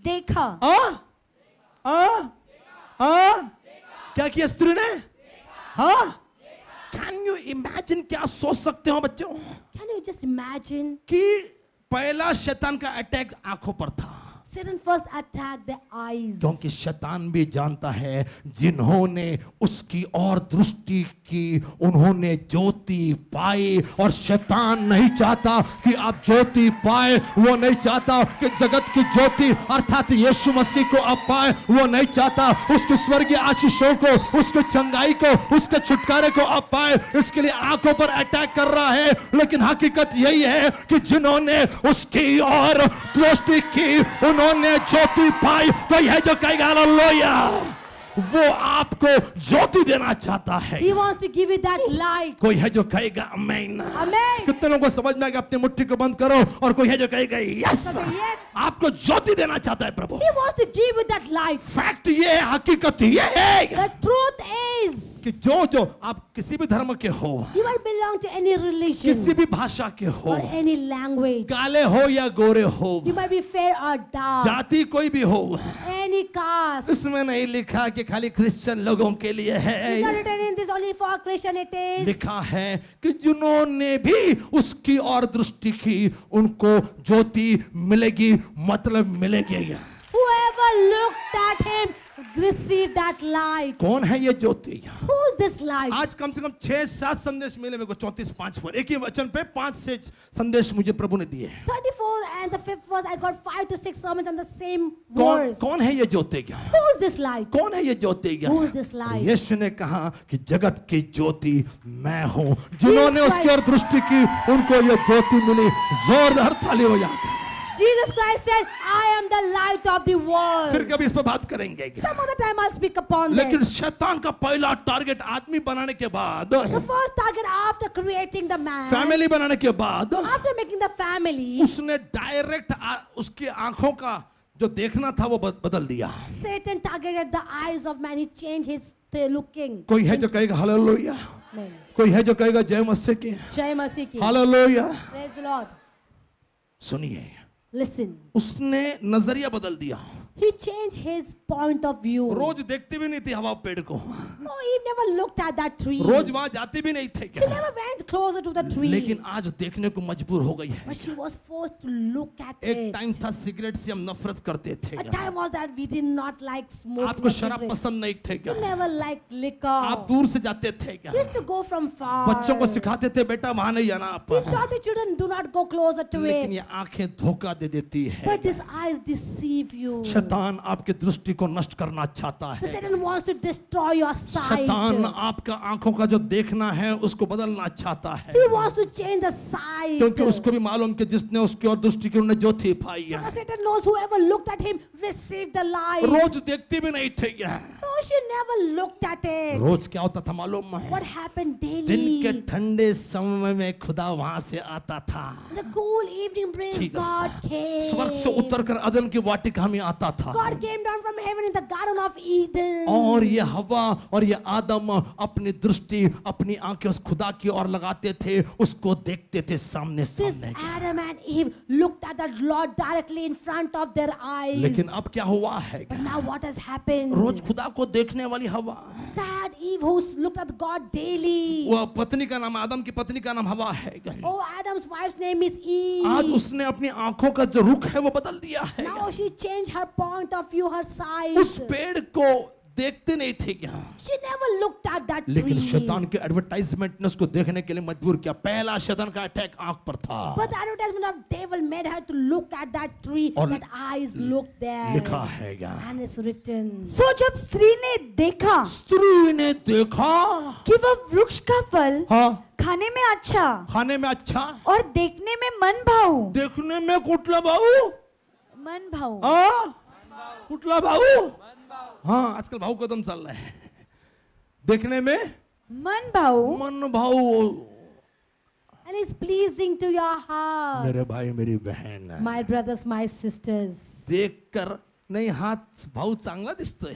देखा क्या किया स्त्री ने? हाँ, कैन यू इमेजिन, क्या सोच सकते हो बच्चों Can you just imagine? कि पहला शैतान का अटैक आंखों पर था, Satan first attacked the eyes. क्योंकि शैतान भी जानता है जिन्होंने उसकी और दृष्टि की उन्होंने ज्योति पाई, और शैतान नहीं चाहता कि आप ज्योति पाए, वो नहीं चाहता कि जगत की ज्योति अर्थात यीशु मसीह को आप पाए, वो नहीं चाहता उसके स्वर्गीय आशीषों को, उसके चंगाई को, उसके छुटकारे को आप पाए, इसके लिए आंखों पर अटैक कर रहा है। लेकिन हकीकत यही है कि जिन्होंने उसकी और दृष्टि की उन्होंने ज्योति पाई। कोई है जो कहेगा हालेलुया, वो आपको ज्योति देना चाहता है। He wants to give you that light. कोई है जो कहेगा आमीन। Amen. कितने लोगों को समझ में आएगा? अपनी मुट्ठी को बंद करो। और कोई है जो कहेगा यस, Yes. आपको ज्योति देना चाहता है प्रभु। He wants to give you that light. Fact ये है, हकीकत ये है The truth is, कि जो आप किसी भी धर्म के हो, you might belong to any religion किसी भी भाषा के हो, or any language. काले हो या गोरे हो, You might be fair or dark. जाति कोई भी हो, Any caste. इसमें नहीं लिखा कि खाली क्रिश्चियन लोगों के लिए It's not है। written in this only for Christian. It is. लिखा है कि जिन्होंने भी उसकी और दृष्टि की उनको ज्योति मिलेगी, मतलब मिलेगी। Whoever looked at him received that light. कौन है ये ज्योति? Who's this light? आज कम से कम 6-7 संदेश मिले मेरे को, 34-5 पर एक ही वचन पे 5-6 संदेश मुझे प्रभु ने दिए। 34 and the 5th verse, I got 5 to 6 sermons on the same कौन verse. कौन है ये ज्योति? Who's this light? कौन है ये ज्योति? Who's this light? यीशु ने कहा कि जगत की ज्योति मैं हूं, जिन्होंने उसकी और दृष्टि की उनको ये ज्योति मिली। जोरदार ताली हो जाकर Jesus Christ said, I am the light of the world. फिर कभी इस पर बात करेंगे। Some other time I'll speak upon लेकिन this. शैतान का पहला टारगेट आदमी बनाने के बाद, The first target after creating the man, family बनाने के बाद, after making the family, उसने डायरेक्ट उसकी आंखों का जो देखना था वो बदल दिया। Satan targeted the eyes of man. He changed his looking. कोई है जो कहेगा हालेलुया, Amen. कोई है जो कहेगा जय मसीह की, Jai Masih ki. Hallelujah. Praise the Lord. सुनिए, Listen. उसने नजरिया बदल दिया। He changed his point of view. रोज देखती भी नहीं थी हवा पेड़ को, No, he never looked at that tree. रोज वहां जाती भी नहीं थे She क्या, never went closer to the tree. लेकिन आज देखने को मजबूर हो गई है। But she was forced to look at एक it. टाइम था सिगरेट से हम नफरत करते थे A क्या? time was that we did not like smoking. आपको or शराब cigarette. पसंद नहीं थे क्या? We never liked liquor. आप दूर से जाते थे क्या? We used to go from far. बच्चों को सिखाते थे बेटा वहां नहीं जाना आप, We taught the children, do not go closer to लेकिन it. ये आंखें धोखा दे देती है। But these eyes deceive you. शैतान आपके दृष्टि को नष्ट करना चाहता The है। Satan wants to destroy your शैतान sight. आपका आंखों का जो देखना है उसको बदलना चाहता है, He wants to change the sight. क्योंकि उसको भी मालूम कि जिसने उसकी और दृष्टि की उन्होंने ज्योति पाई है। Because Satan knows whoever looked at him received the light. रोज देखती भी नहीं थी क्या? No, she never looked at it. रोज क्या होता था मालूम है? What happened दिन के daily? ठंडे समय में खुदा वहां से आता था। The cool evening breeze, Jesus. God came. स्वर्ग से उतरकर अदन की वाटिका में आता था, God came down from heaven in the Garden of Eden. और ये हवा और ये आदम अपनी दृष्टि अपनी आंखें उस खुदा की ओर लगाते थे, उसको देखते थे सामने This सामने। Adam and Eve looked at the Lord directly in front of their eyes. लेकिन अब क्या हुआ है? But now what has happened? रोज खुदा को देखने वाली हवा, That Eve who looked at God daily. वो पत्नी का नाम, आदम की पत्नी का नाम हवा है। Oh, Adam's wife's name is Eve. आज उसने अपनी आंखों का जो रुख है वो बदल दिया है। Now she changed her point of view, her sight. उस पेड़ को देखते नहीं थे क्या, She never looked at that लेकिन tree. शैतान के एडवर्टाइजमेंट ने उसको देखने के लिए मजबूर किया। पहला शैतान का अटैक आंख पर था। But the advertisement of devil made her to look at that tree. और That eyes looked there. लिखा है क्या, And it's written. सो जब स्त्री ने देखा स्त्री ने देखा कि वह वृक्ष का फल हाँ खाने में अच्छा खाने में अच्छा, और देखने में मन भाऊ, देखने में कुटला भाऊ, मन भाऊ, कुटला भाऊ, हाँ आजकल भाऊ कदम चल रहा है, देखने में मन भाऊ, मन भाऊ। And it's pleasing to your heart. मेरे भाई मेरी बहन, My brothers, my sisters. देख कर नहीं, हाथ भाऊ चांगला दिसतोय,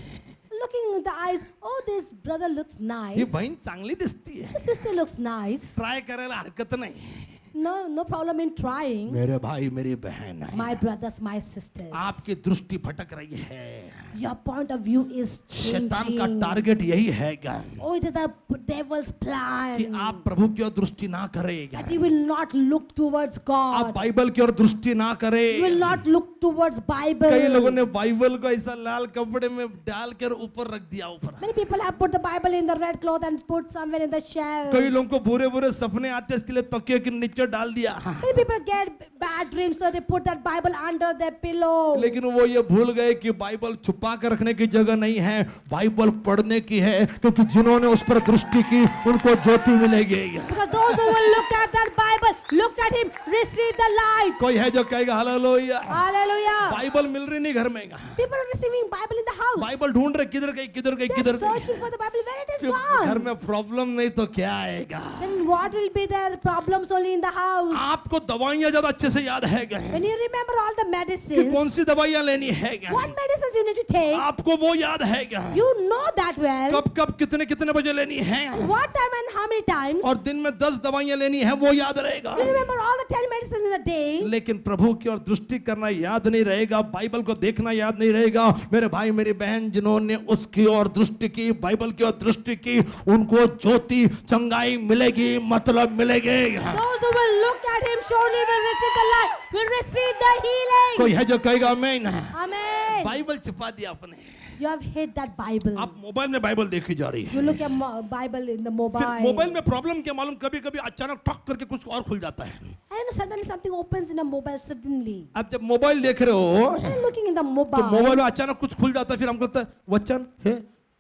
Looking at the eyes, oh, this brother looks he nice. बहीण चांगली दिसतीये, This sister looks nice. Try करायला हरकत नाही। No problem in trying. मेरे भाई मेरी बहन, My brothers, my sisters. आपकी दृष्टि भटक रही है। Your point of view is शैतान का changing. टारगेट यही है क्या Oh, it is the devil's plan. कि आप प्रभु की ओर दृष्टि ना करें, That you will not look towards आप God. बाइबल की ओर दृष्टि ना You will करें। not look towards Bible. कई लोगों ने बाइबल को ऐसा लाल कपड़े में डाल कर ऊपर रख दिया ऊपर। Many people have put the Bible in the red cloth and put somewhere in the shelf. कई लोगों को बुरे बुरे सपने आते हैं, इसके लिए तकिए के नीचे डाल दिया। Many people get bad dreams, so they put that Bible under their pillow. लेकिन वो ये भूल गए कि बाइबल छुपा कर रखने की जगह नहीं है, बाइबल पढ़ने की है, क्योंकि जिन्होंने उस पर दृष्टि की उनको ज्योति मिलेगी। Because those who will look at that Bible, looked at him, receive the light. कोई है जो कहेगा हालेलुया, Hallelujah. बाइबल मिल रही नहीं घर में। People are receiving Bible in the house. Bible ढूंढ रहे, किधर गई किधर गई They're किधर गई। searching for the Bible. Where it is घर gone? में प्रॉब्लम नहीं तो क्या आएगा। Then what will be their problems only in the house? आपको दवाइयां ज्यादा अच्छे से याद है When you remember all the कि medicines, कौन सी दवाइयां लेनी है, what medicines you need to take, आपको वो याद है क्या, you know that well. कब कब कितने कितने बजे लेनी है, What time and how many times? और दिन में 10 दवाइयां लेनी है वो याद रहेगा। You remember all the 10 medicines in a day. लेकिन प्रभु की ओर दृष्टि करना याद नहीं रहेगा, बाइबल को देखना याद नहीं रहेगा। मेरे भाई मेरी बहन, जिन्होंने उसकी ओर दृष्टि की, बाइबल की ओर दृष्टि की, उनको ज्योति चंगाई मिलेगी, मतलब मिलेगी। Those who will look at him surely will receive the light, will receive the healing. कोई है जो कहेगा आमीन। Amen. बाइबल छिपा दिया आपने, You have hid that Bible. आप मोबाइल में बाइबल देखी जा रही You है। look at Bible in the फिर mobile. मोबाइल में प्रॉब्लम क्या मालूम, कभी कभी अचानक ठक करके कुछ और खुल जाता है। And suddenly something opens in a mobile suddenly. अब जब मोबाइल देख रहे हो And looking in the तो mobile. मोबाइल में अचानक कुछ खुल जाता है, फिर हमको लगता है वचन है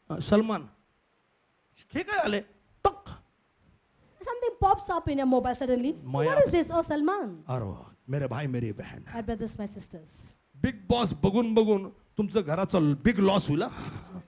सलमान ठीक है आले टक, Something pops up in your mobile suddenly. Maya. What is this? Oh, Salman. अरे मेरे भाई मेरी बहन, My brothers, my sisters. Big boss बघून बघून तुमचं घराचा बिग लॉस होईल हा.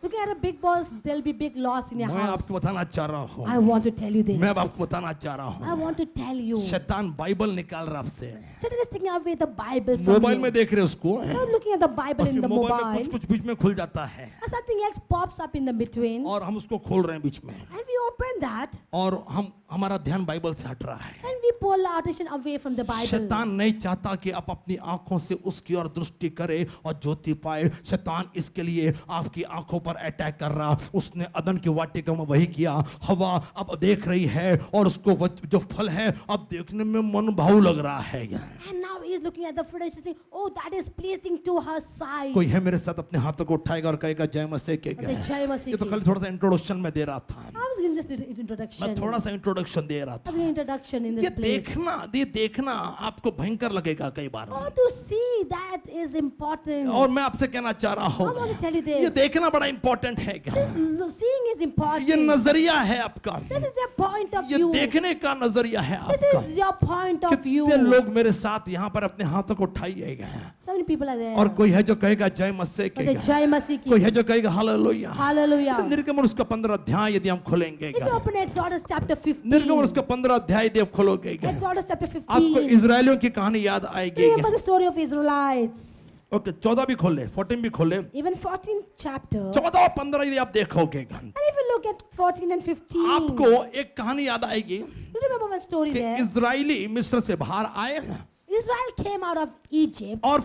Looking at a big boss, there'll be big loss in your मैं house. आपको बताना चाह रहा हूँ, I want to tell you this. मैं आपको बताना चाह रहा I हूँ, want to tell you. शैतान बाइबल निकाल रहा आपसे, Satan is taking away the Bible from mobile you. में देख रहे उसको, Not looking at the Bible और in फिर the मोबाइल में mobile. कुछ कुछ बीच में खुल जाता है And something else pops up in the between. और हम उसको खोल रहे हैं बीच में, And we open that. और हमारा ध्यान बाइबल से हट रहा है। And we pull our attention away from the Bible. शैतान नहीं चाहता कि आप अपनी आंखों से उसकी ओर दृष्टि करें और ज्योति पाए। शैतान इसके लिए आपकी आंखों पर अटैक कर रहा। उसने अदन की वाटिका में वही किया। हवा अब देख रही है और उसको जो फल है अब देखने में मन भाव लग रहा है। And now he is looking at the fruit and she's saying, oh, that is pleasing to her sight. कोई है मेरे साथ अपने हाथों को उठाएगा और कहेगा जय मसीह के। I say, Jai Masih ये तो ki. खाली थोड़ा सा इंट्रोडक्शन में दे रहा था, I was giving just an introduction. मैं थोड़ा सा इंट्रोडक्शन दे रहा I था। was giving introduction in this ये place. देखना आपको भयंकर लगेगा कई बार, Oh, to see that is important. और मैं आपसे कहना चाह रहा हूँ I want to tell you this. ये देखना बड़ा इंपॉर्टेंट है क्या, Seeing is important. ये नजरिया है आपका, This is your point of ये view. देखने का नजरिया है This आपका। is your point of view. कितने लोग मेरे साथ यहाँ पर अपने हाथों को उठाइएगा, So many people are there. और कोई है जो कहेगा जय मसीह I say, के, Jai Masih ki. कोई है जो कहेगा हालेलुया। Hallelujah. निर्गमन उसका 15 अध्याय यदि हम खोलेंगे, If you open Exodus chapter 15. निर्गमन उसका 15 अध्याय यदि आप खोलोगे, Exodus chapter आपको 15. इजरायलियों की कहानी याद आएगी। Remember the story of Israelites. Okay 14 भी खोले, 14 भी खोले, Even 14th chapter. 14 और 15 यदि आप देखोगे And if you look at 14 and 15. आपको एक कहानी याद आएगी You remember one story कि there. इजरायली मिस्र से बाहर आए, Israel came out of Egypt और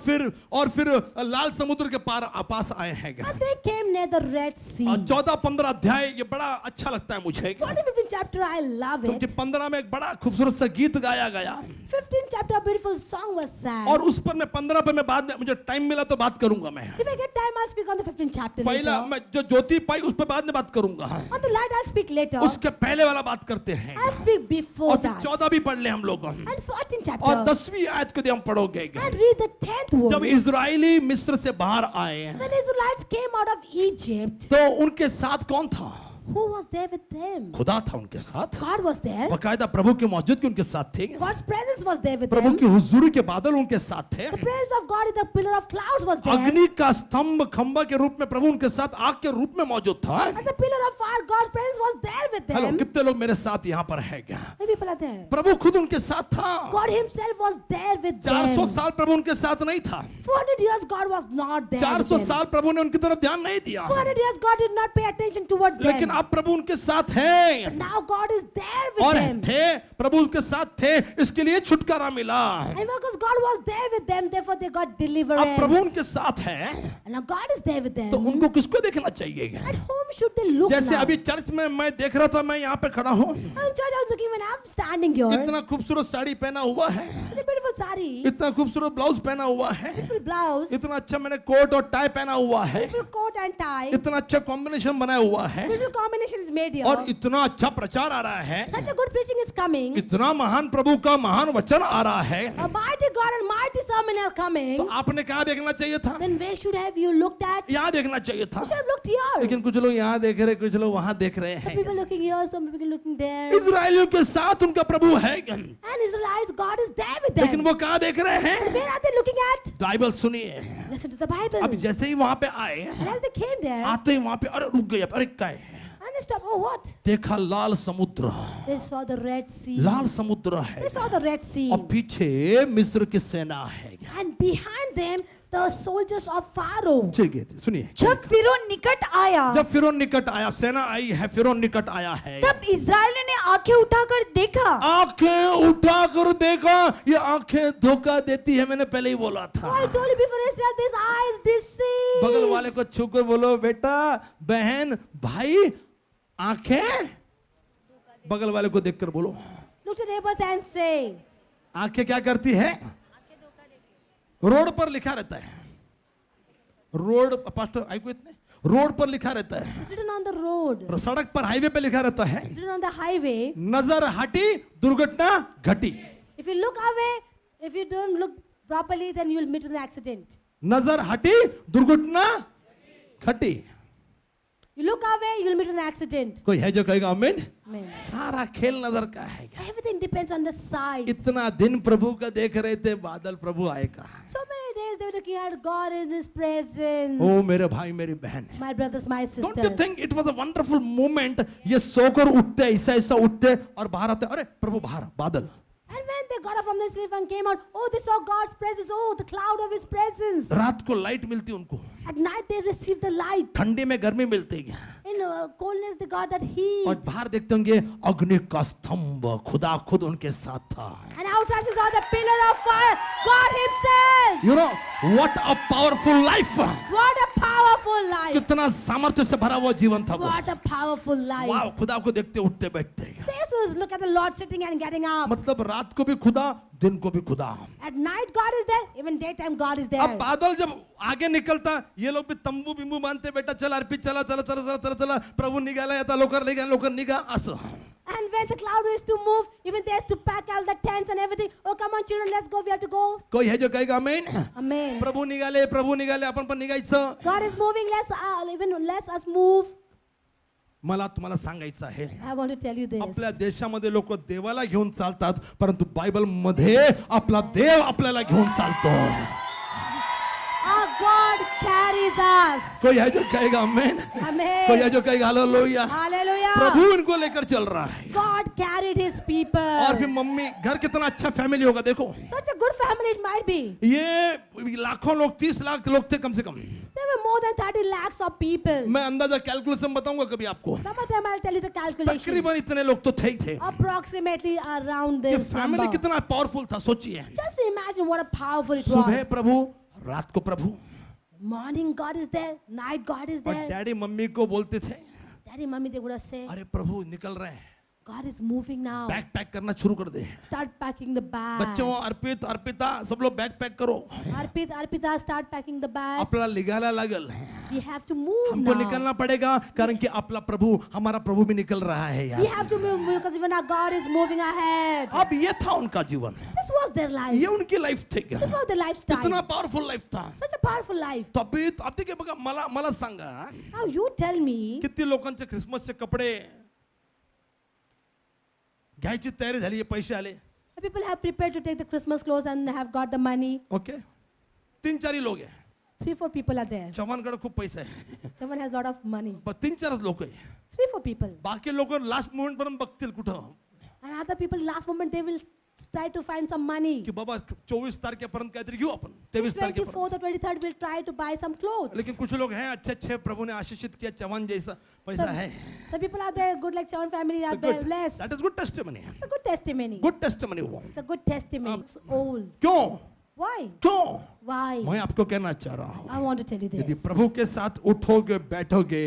फिर लाल समुद्र के पास आए हैं। and they came near the Red Sea. और 14-15 अध्याय ये बड़ा अच्छा लगता है मुझे, 14th chapter, I love क्योंकि it. 15 में एक बड़ा खूबसूरत सा गीत गाया गया 15th chapter, a beautiful song was sang. और उस पर मैं 15 पे मैं बाद में मुझे टाइम मिला तो बात करूंगा। मैं If I get time, I'll speak on the 15th chapter पहला later. मैं जो ज्योति पाई उस पर बाद में बात करूंगा, On the light, I'll speak later. उसके पहले वाला बात करते हैं। I'll speak before और फिर that. 14 भी पढ़ ले हम लोग, And 14th और chapter. 10वीं आयत को हम पढ़ोगे। And read the 10th जब verse. इजराइली मिस्र से बाहर आए When Israelites came out of Egypt, तो उनके साथ कौन था? who was there with them? खुदा था उनके साथ, God was there. बकायदा प्रभु की मौजूदगी उनके साथ थे, God's presence was there with Prabhu them. की हुजूरी के बादल उनके साथ थे, The presence of God in the pillar of clouds was there. अग्नि का स्तंभ खंबा के रूप में प्रभु उनके साथ आग के रूप में मौजूद था। As the pillar of fire, God's presence was there with hello, them. कितने लोग मेरे साथ यहाँ पर है क्या? Many people are there. प्रभु खुद उनके साथ था। God himself was there with 400 them. साल प्रभु उनके साथ नहीं था, 400 years God was not there with 400 them. साल प्रभु ने उनकी तरफ ध्यान नहीं दिया, 400 years God did not pay attention towards लेकिन them. अब प्रभु उनके साथ है Now God is there with और them. थे, प्रभु उनके साथ थे, इसके लिए छुटकारा मिला। And because God was there with them, therefore they got अब deliverance. प्रभु उनके साथ है And now God is there with them. तो उनको किसको देखना चाहिए? At whom should they look जैसे now? अभी चर्च में मैं देख रहा था, मैं यहाँ पे खड़ा हूँ, In church I was looking when I'm standing here. इतना खूबसूरत साड़ी पहना हुआ है, It's a beautiful sari, इतना खूबसूरत ब्लाउज पहना हुआ है, beautiful blouse, इतना अच्छा मैंने कोट और टाई पहना हुआ है, beautiful coat and tie. इतना अच्छा कॉम्बिनेशन बनाया हुआ है, Beautiful combination is made here. और इतना अच्छा प्रचार आ रहा है, Such a good preaching is coming. इतना महान प्रभु का महान वचन आ रहा है, A mighty God and mighty sermon are coming. तो आपने कहाँ देखना चाहिए था? Then where should have you looked at? यहाँ देखना चाहिए था, You should have looked here. लेकिन कुछ लोग यहाँ देख रहे, कुछ लोग वहाँ देख रहे Some हैं। people looking here, some people looking there. इजराइलियों के साथ उनका प्रभु है, And Israelites, God is there with लेकिन them. वो कहाँ देख रहे हैं? Where are they looking at? Bible सुनिए। Listen to the Bible. अब जैसे ही वहां पे आए, And as they came there, आते ही वहां पे अरे रुक गए, अरे क्या है? and they stopped. Oh, what? देखा लाल समुद्र, They saw the Red Sea. लाल समुद्र है, They saw the Red Sea. और पीछे मिस्र की सेना है। And behind them, the soldiers of Pharaoh. चलिए सुनिए, जब फिरौन निकट आया, जब फिरौन निकट आया, सेना आई है, फिरौन निकट आया है, तब इस्राएलियों ने आंखें उठाकर देखा। आंखें उठाकर देखा। ये आंखें धोखा देती है, मैंने पहले ही बोला था। I told you before, I said these eyes deceive. बगल वाले को छूकर बोलो, बेटा, बहन, भाई, आंखें, बगल वाले को देखकर बोलो, Look to neighbors and say, आंखें क्या करती है? रोड पर लिखा रहता है, रोड पास्टर आइको इतने, रोड पर लिखा रहता है, it's written on the road, सड़क पर हाईवे पे लिखा रहता है, it's written on the highway. नजर हटी दुर्घटना घटी। If you look away, if you don't look properly, then you will meet with an accident. नजर हटी दुर्घटना घटी। You look away, you will meet with an accident. कोई है जो कहेगा आमीन? Amen. सारा खेल नजर का है। Everything depends on the sight. इतना दिन प्रभु का देख रहे थे, बादल प्रभु आए कहा। So many days they were looking at God in His presence. ओ मेरे भाई मेरी बहन, My brothers, my sisters. Don't you think it was a wonderful moment? ये सोकर उठते, ऐसा ऐसा उठते और बाहर आते, अरे प्रभु बाहर बादल। And when they got up from the sleep and came out, oh, they saw God's presence. Oh, the cloud of His presence. रात को लाइट मिलती उनको, At night they received the light. ठंडी में गर्मी मिलती है, In coldness they got that heat. और बाहर देखते होंगे अग्नि का स्तंभ, खुदा खुद उनके साथ था। And outside they saw the pillar of fire, God Himself. You know what a powerful life, What a powerful life. कितना सामर्थ्य से भरा हुआ जीवन था वो। What a powerful life. वाह, खुदा को देखते उठते बैठते। They used to look at the Lord sitting and getting up. मतलब रात को भी खुदा, दिन को भी खुदा। At night God is there, even daytime God is अब there. बादल जब आगे निकलता, ये लोग भी तंबू बिंबू बांधते, बेटा चल अर्पित, चला चला चला चला चला चला, प्रभु निघाला येता, लोकर निघा असं। And when the cloud is to move, even they have to pack all the tents and everything. Oh, come on, children, let's go. We have to go. कोई है जो कहेगा आमीन? Amen. प्रभु निघाले, आपण पण निघायचं। God is moving. Let's us move. मला तुम्हाला सांगायचं आहे, I want to tell you this. आपल्या देशामध्ये लोक देवाला घेऊन चालतात, परंतु बायबल मध्ये आपला देव आपल्याला घेऊन चालतो। Our God carries us. कोई है जो कहेगा आमीन? Amen. कोई है जो कहेगा हालेलुया? Hallelujah. प्रभु इनको लेकर चल रहा है। God carried His people. और फिर मम्मी, घर कितना अच्छा फैमिली होगा देखो। Such a good family it might be. ये लाखों लोग, 30 लाख लोग थे कम से कम। There were more than 30 lakhs of people. मैं अंदाजा कैलकुलेशन बताऊंगा कभी आपको। Some of them I'll tell you the calculation. तकरीबन इतने लोग तो थे ही थे। Approximately around ये this फैमिली number. कितना पावरफुल था, सोचिए। Just imagine imagine what a powerful it सुबह was. प्रभु, रात को प्रभु। Morning God is there, night God is और there. डैडी मम्मी को बोलते थे, Daddy, mommy, they would have said, अरे प्रभु निकल रहे हैं, God is moving now. Bag pack करना शुरू कर दे। Start packing the bag. बच्चों, अर्पित, अर्पिता, सब लोग बैग पैक करो, Arpita, start packing the bag. आपला निघायला लागल। We have to move हमको now. निकलना पड़ेगा, कारण कि आपला प्रभु, हमारा प्रभु भी निकल रहा है We यार। have to move because even our God is moving ahead. अब ये था उनका जीवन, This was their life. ये उनकी लाइफ थी। This was their lifestyle. इतना पावरफुल लाइफ था। Such a powerful life. तभी अब देखिए बघा, मला सांगा, Now you tell me, किती लोकांचे क्रिसमसचे कपडे घ्यायची तयारी झाली, पैसे आले, people have prepared to take the Christmas clothes and have got the money. Okay, 3-4 लोग आहे, 3-4 people are there. चव्हाणकडे खूप पैसा आहे, Someone has a lot of money. 3-4 लोक आहे, 3-4 people. बाकी लोक लास्ट मोमेंट पर्यंत बघतील कुठं And other people, last moment, they will try to find some money. की बाबा 24 तारखेपर्यंत काहीतरी घेऊ आपण, 23 तारखेपर्यंत। 24th or 23rd, we'll try to buy some clothes. लेकिन कुछ लोग हैं अच्छे प्रभु ने आशीषित किया, चव्हाण जैसा पैसा है, Some people are there, good like Chavan family are blessed. That is good testimony, It's a good testimony. Good testimony वो। It's a good testimony. It's old. क्यों Why? क्यों Why? मैं आपको कहना चाह रहा हूँ, I want to tell you यदि this. प्रभु के साथ उठोगे बैठोगे,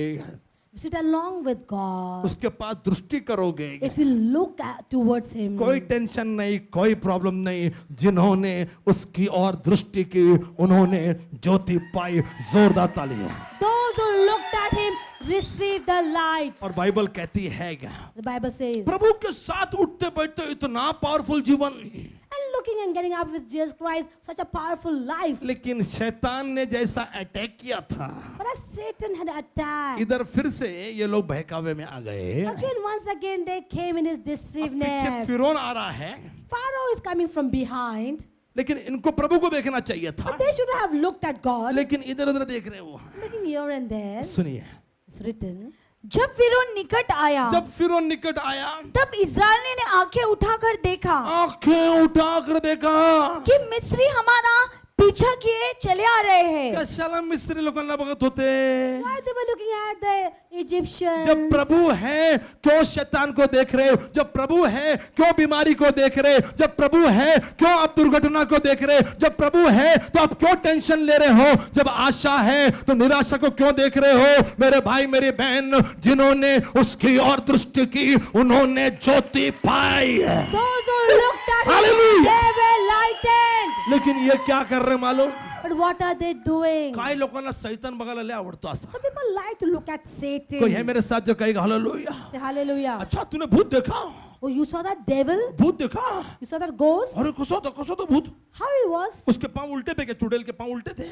Sit along with God. उसके पास दृष्टि करोगे, If you look towards Him, कोई टेंशन नहीं, कोई प्रॉब्लम नहीं। जिन्होंने उसकी ओर दृष्टि की, उन्होंने ज्योति पाई। जोरदार ताली। those who looked at Him received the light. और बाइबल कहती है क्या, The Bible says, प्रभु के साथ उठते बैठते इतना पावरफुल जीवन, and looking and getting up with Jesus Christ, such a powerful life. लेकिन शैतान ने जैसा अटैक किया था, But as Satan had attacked, इधर फिर से ये लोग बहकावे में आ गए। again, once again, they came in His अब पीछे deceiveness. फिरौन आ रहा है, Pharaoh is coming from behind. लेकिन इनको प्रभु को देखना चाहिए था, But they should have looked at God. लेकिन इधर उधर देख रहे हो। Looking here and there, सुनिए, it's written. जब फिरौन निकट आया, जब फिरौन निकट आया, तब इस्राएल ने आंखें उठाकर देखा आंखें उठाकर देखा, कि मिस्री हमारा पीछा किए चले आ रहे हैं। कशाला मिस्त्री लोकांना बघत होते। Why they were looking at the Egyptians? जब प्रभु है क्यों शैतान को देख रहे हो? जब प्रभु है क्यों बीमारी को देख रहे? जब प्रभु है क्यों आप दुर्घटना को देख रहे? जब प्रभु है तो आप क्यों टेंशन ले रहे हो? जब आशा है तो निराशा को क्यों देख रहे हो? मेरे भाई मेरी बहन, जिन्होंने उसकी ओर दृष्टि की, उन्होंने ज्योति पाई। Those who looked at Him, Hallelujah. they were lightened. लेकिन ये क्या कर रहे मालूम? But what are they doing? काही लोकांना सैतान बघायला लय आवडतो असा। Some people like to look at Satan. कोई है मेरे साथ जो कहेगा हालेलुया? Say hallelujah. अच्छा तूने भूत देखा? Oh, you saw that devil? भूत देखा? You saw that ghost? अरे कसं होतं भूत? How he was? उसके पांव उल्टे पे, क्या चुड़ैल के पांव उल्टे थे?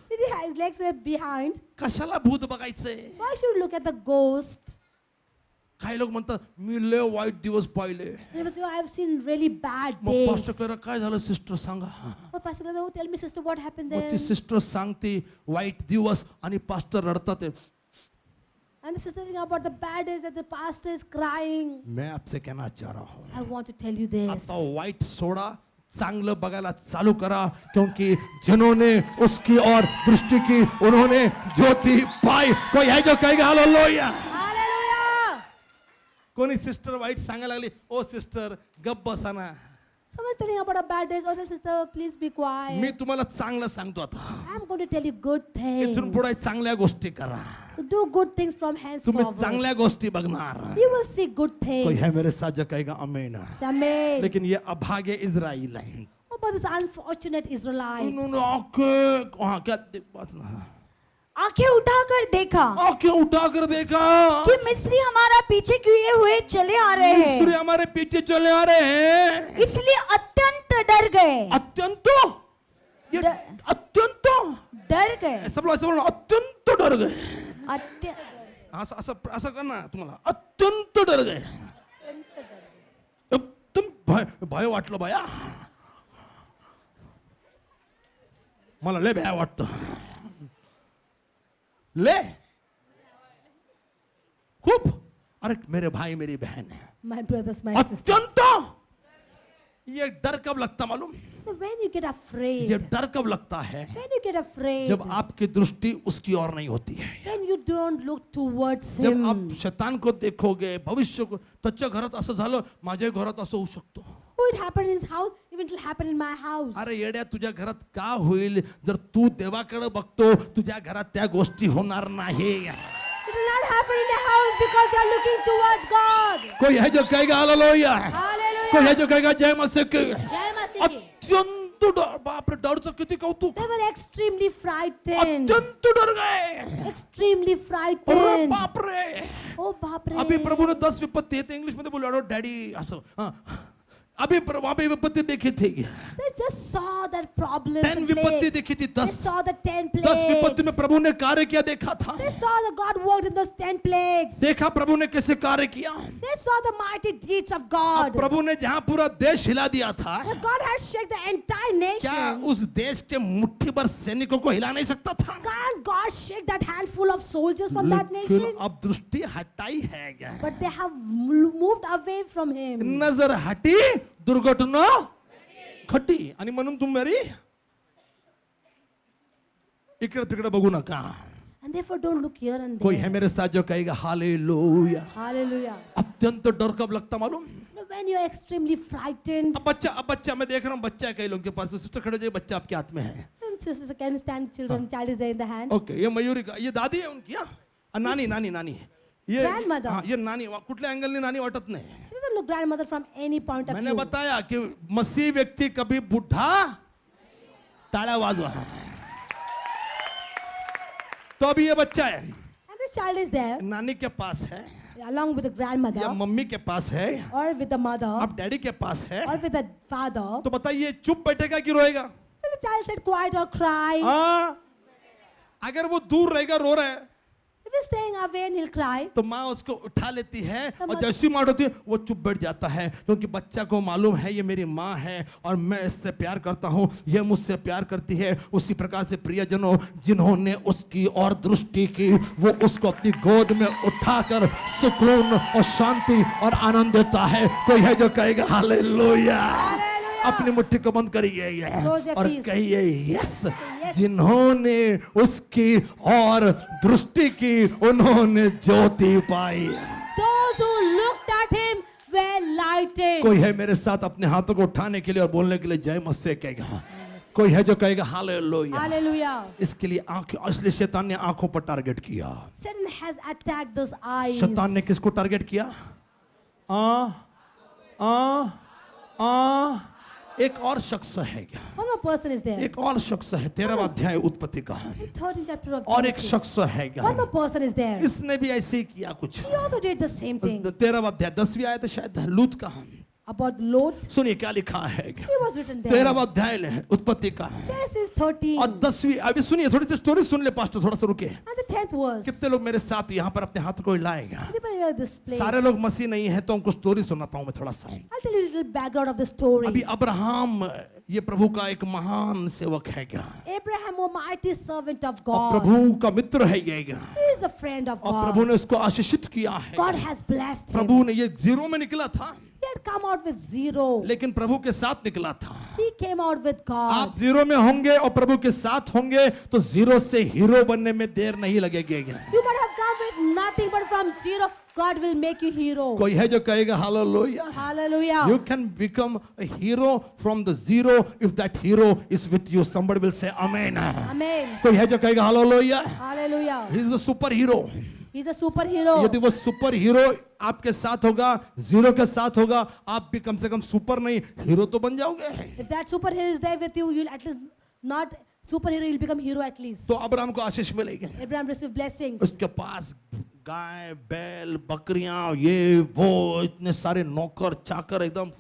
His legs were behind. कशाला भूत बघायचे? Why should we look at the ghost? काही लोक म्हणतात मी लय वाईट दिवस पाहिले। People say, I have seen really bad mug days. Pastor करा काय झालं sister Sanga. Oh, Pastor Glenda, oh, tell me, sister, what happened मग ती then? सिस्टर सांगते वाईट दिवस आणि pastor रडतात। And the sister thinking about the bad days that the pastor is crying. मैं आपसे कहना चाह रहा हूँ, I want to tell you this. आता वाईट सोडा, चांगलं बघायला चालू करा, क्योंकि जिन्होंने उसकी ओर दृष्टि की, उन्होंने ज्योति पाई। कोई है जो कहेगा हालेलुया? Hallelujah! कोणी सिस्टर वाईट सांगायला लागली, ओ सिस्टर गप बसा ना, Someone's telling about a bad days. Oh, tell sister, please be me quiet. तुम्हाला चांगलं सांगतो आता, I'm going to tell you good things. इथून पुढे चांगल्या गोष्टी करा, Do good things from तुम्ही henceforward. चांगल्या गोष्टी बघणार। You will see good कोई things. है मेरे साथ जो कहेगा आमीन? Amen. लेकिन ये अभागे इजराइल है, What about this unfortunate Israelites? उन्होंने आंखें, हाँ क्या बात ना, आंखें उठाकर देखा आंखें उठाकर देखा कि मिस्री हमारा पीछे किए हुए चले आ रहे मिस्री हैं, हमारे पीछे चले आ रहे हैं। इसलिए अत्यंत डर गए। अत्यंत, ये अत्यंत, डर गए। सब लोग ऐसे बोलो, अत्यंत डर गए। अत्यंत असं असं करना तुम्हाला, अत्यंत डर गए। एकदम भय वाटलं बाया, मला लय भय वाटतं, ले खूप। अरे मेरे भाई मेरी बहन, My brothers, my sisters. अत्यंत, ये डर कब लगता मालूम? So when you get ये afraid, डर कब लगता है? when you get afraid, जब आपकी दृष्टि उसकी ओर नहीं होती है, when you don't look towards जब Him. आप शैतान को देखोगे, भविष्य को, त्याच्या घरात असं झालं, माझ्या घरात असं होऊ शकतो, Oh, it happened in his house, even it will happen in my house. अरे येड्या, तुझ्या घरात का होईल जर तू देवाकडे बघतो, तुझ्या घरात त्या गोष्टी होणार नाही. It will not happen in the house because you are looking towards God. कोई है जो कहेगा हालेलुया, Hallelujah. कोई है जो कहेगा जय मसीह की. Jai Masihi. अत्यंत डर, बाप रे, डरचं किती कौतुक. They were extremely frightened. अत्यंत डर गए. Extremely अरे frightened. बाप रे. Oh, बाप रे. अभी प्रभु ने 10 विपत्ति येते इंग्लिश मध्ये बोललो डॅडी असं. अभी वहां पे विपत्ति देखी थी. They just saw that problem. 10 विपत्ति देखी थी. They 10 saw the 10 विपत्ति में plagues. प्रभु ने कार्य किया देखा था. They saw that God worked in those 10 plagues. देखा प्रभु ने कैसे कार्य किया. They saw the mighty deeds of अब God. प्रभु ने जहां पूरा देश हिला दिया था, That God had shaken the entire क्या nation. उस देश के मुट्ठी भर सैनिकों को हिला नहीं सकता था? Can't God shake that handful of soldiers from that लेकिन nation? अब दृष्टि हटाई है क्या? But they have moved away from Him. नजर हटी, दुर्घटना घटी. आणि म्हणून तुम्ही इकडे तिकडे बघू नका. And therefore don't look here and कोई है there. मेरे साथ जो कहेगा हालेलुया. Hallelujah. अत्यंत डर कब लगता मालूम? When you are extremely frightened. अब बच्चा मैं देख रहा हूँ, बच्चा है कई लोगों के पास. सिस्टर खड़े जाइए, बच्चा आपके हाथ में है. And sister, can you stand children? Child is there in the hand. Okay, ये मयूरी का, ये दादी है उनकी. नानी ये Grandmother. हाँ, ये नानी. कुठल्या अँगलने नानी वाटत नाही. She doesn't look grandmother from any point of मैंने view. बताया कि मसीह व्यक्ति कभी बुढ़ा ताड़ा वाजवा. तो अभी ये बच्चा है, And this child is there नानी के पास है along with the grandmother या मम्मी के पास है, or with the mother अब डैडी के पास है. or with the father. तो बताइए चुप बैठेगा कि रोएगा? And the child said quiet or cry. हाँ, अगर वो दूर रहेगा, रो रहा है, If he's staying away and he'll cry, तो माँ उसको उठा लेती है और मत- जैसी माँ होती है वो चुप बैठ जाता है, क्योंकि बच्चा को मालूम है ये मेरी माँ है और मैं इससे प्यार करता हूँ, ये मुझसे प्यार करती है. उसी प्रकार से प्रियजनों, जिन्होंने उसकी और दृष्टि की, वो उसको अपनी गोद में उठाकर सुकून और शांति और आनंद देता है. कोई है जो कहेगा हालेलुया. अपनी मुट्ठी को बंद करिए Close your और fist. कहिए यस. Yes. जिन्होंने उसकी और दृष्टि की, उन्होंने ज्योति पाई. those who looked at him were lightened. कोई है मेरे साथ अपने हाथों को उठाने के लिए और बोलने के लिए जय मसीह कहेगा? कोई है जो कहेगा हालेलुया? Hallelujah. इसके लिए आंखें, इसलिए शैतान ने आंखों पर टारगेट किया. Satan has attacked those eyes. शैतान ने किसको टारगेट किया? एक और शख्स है क्या? One more person is there. एक और शख्स है. 13वां अध्याय उत्पत्ति का. 13th chapter of और एक Genesis. शख्स है क्या? One more person is there. इसने भी ऐसे ही किया कुछ. He also did the same thing. 13वां अध्याय 10वीं आयत शायद लूत का. About Lot, सुनिए क्या लिखा है. he was written there. 13वां अध्याय उत्पत्ति का. Genesis 13 और 10वीं, अभी सुनिए, थोड़ी सी स्टोरी सुन ले पास्टर, थोड़ा सा रुके. and the 10th verse. कितने लोग मेरे साथ यहाँ पर अपने हाथ को हिलाएगा? People hear this place. सारे लोग मसीह नहीं है, तो उनको स्टोरी सुनाता हूँ मैं थोड़ा सा. I'll tell you a little background of the story. अभी अब्राहम ये प्रभु का एक महान सेवक है क्या? Abraham, a mighty servant of और God. प्रभु का मित्र है ये क्या? He is a friend of और प्रभु God. ने उसको आशीषित किया है. God has blessed him. प्रभु ने, ये जीरो में निकला था He had come out with zero. लेकिन प्रभु के साथ निकला था. He came out with God. आप जीरो में होंगे और प्रभु के साथ होंगे तो जीरो से हीरो बनने में देर नहीं लगेगी. You might have come with nothing, but from zero, God will make you hero. कोई है जो कहेगा hallelujah? Hallelujah. You can become a hero from the zero if that hero is with you. Somebody will say amen. Amen. कोई है जो कहेगा hallelujah? Hallelujah. He is the superhero. He's a superhero. यदि वो सुपर हीरो आपके साथ होगा, zero के साथ होगा, आप भी कम से कम सुपर नहीं हीरो तो बन जाओगे. If that superhero is there with you, you'll at least not superhero, you'll become hero at least. तो अब्राहम को आशीष मिलेगी. Abraham received blessings. उसके पास गाय, बैल, बकरियां, ये वो इतने सारे नौकर चाकर, एकदम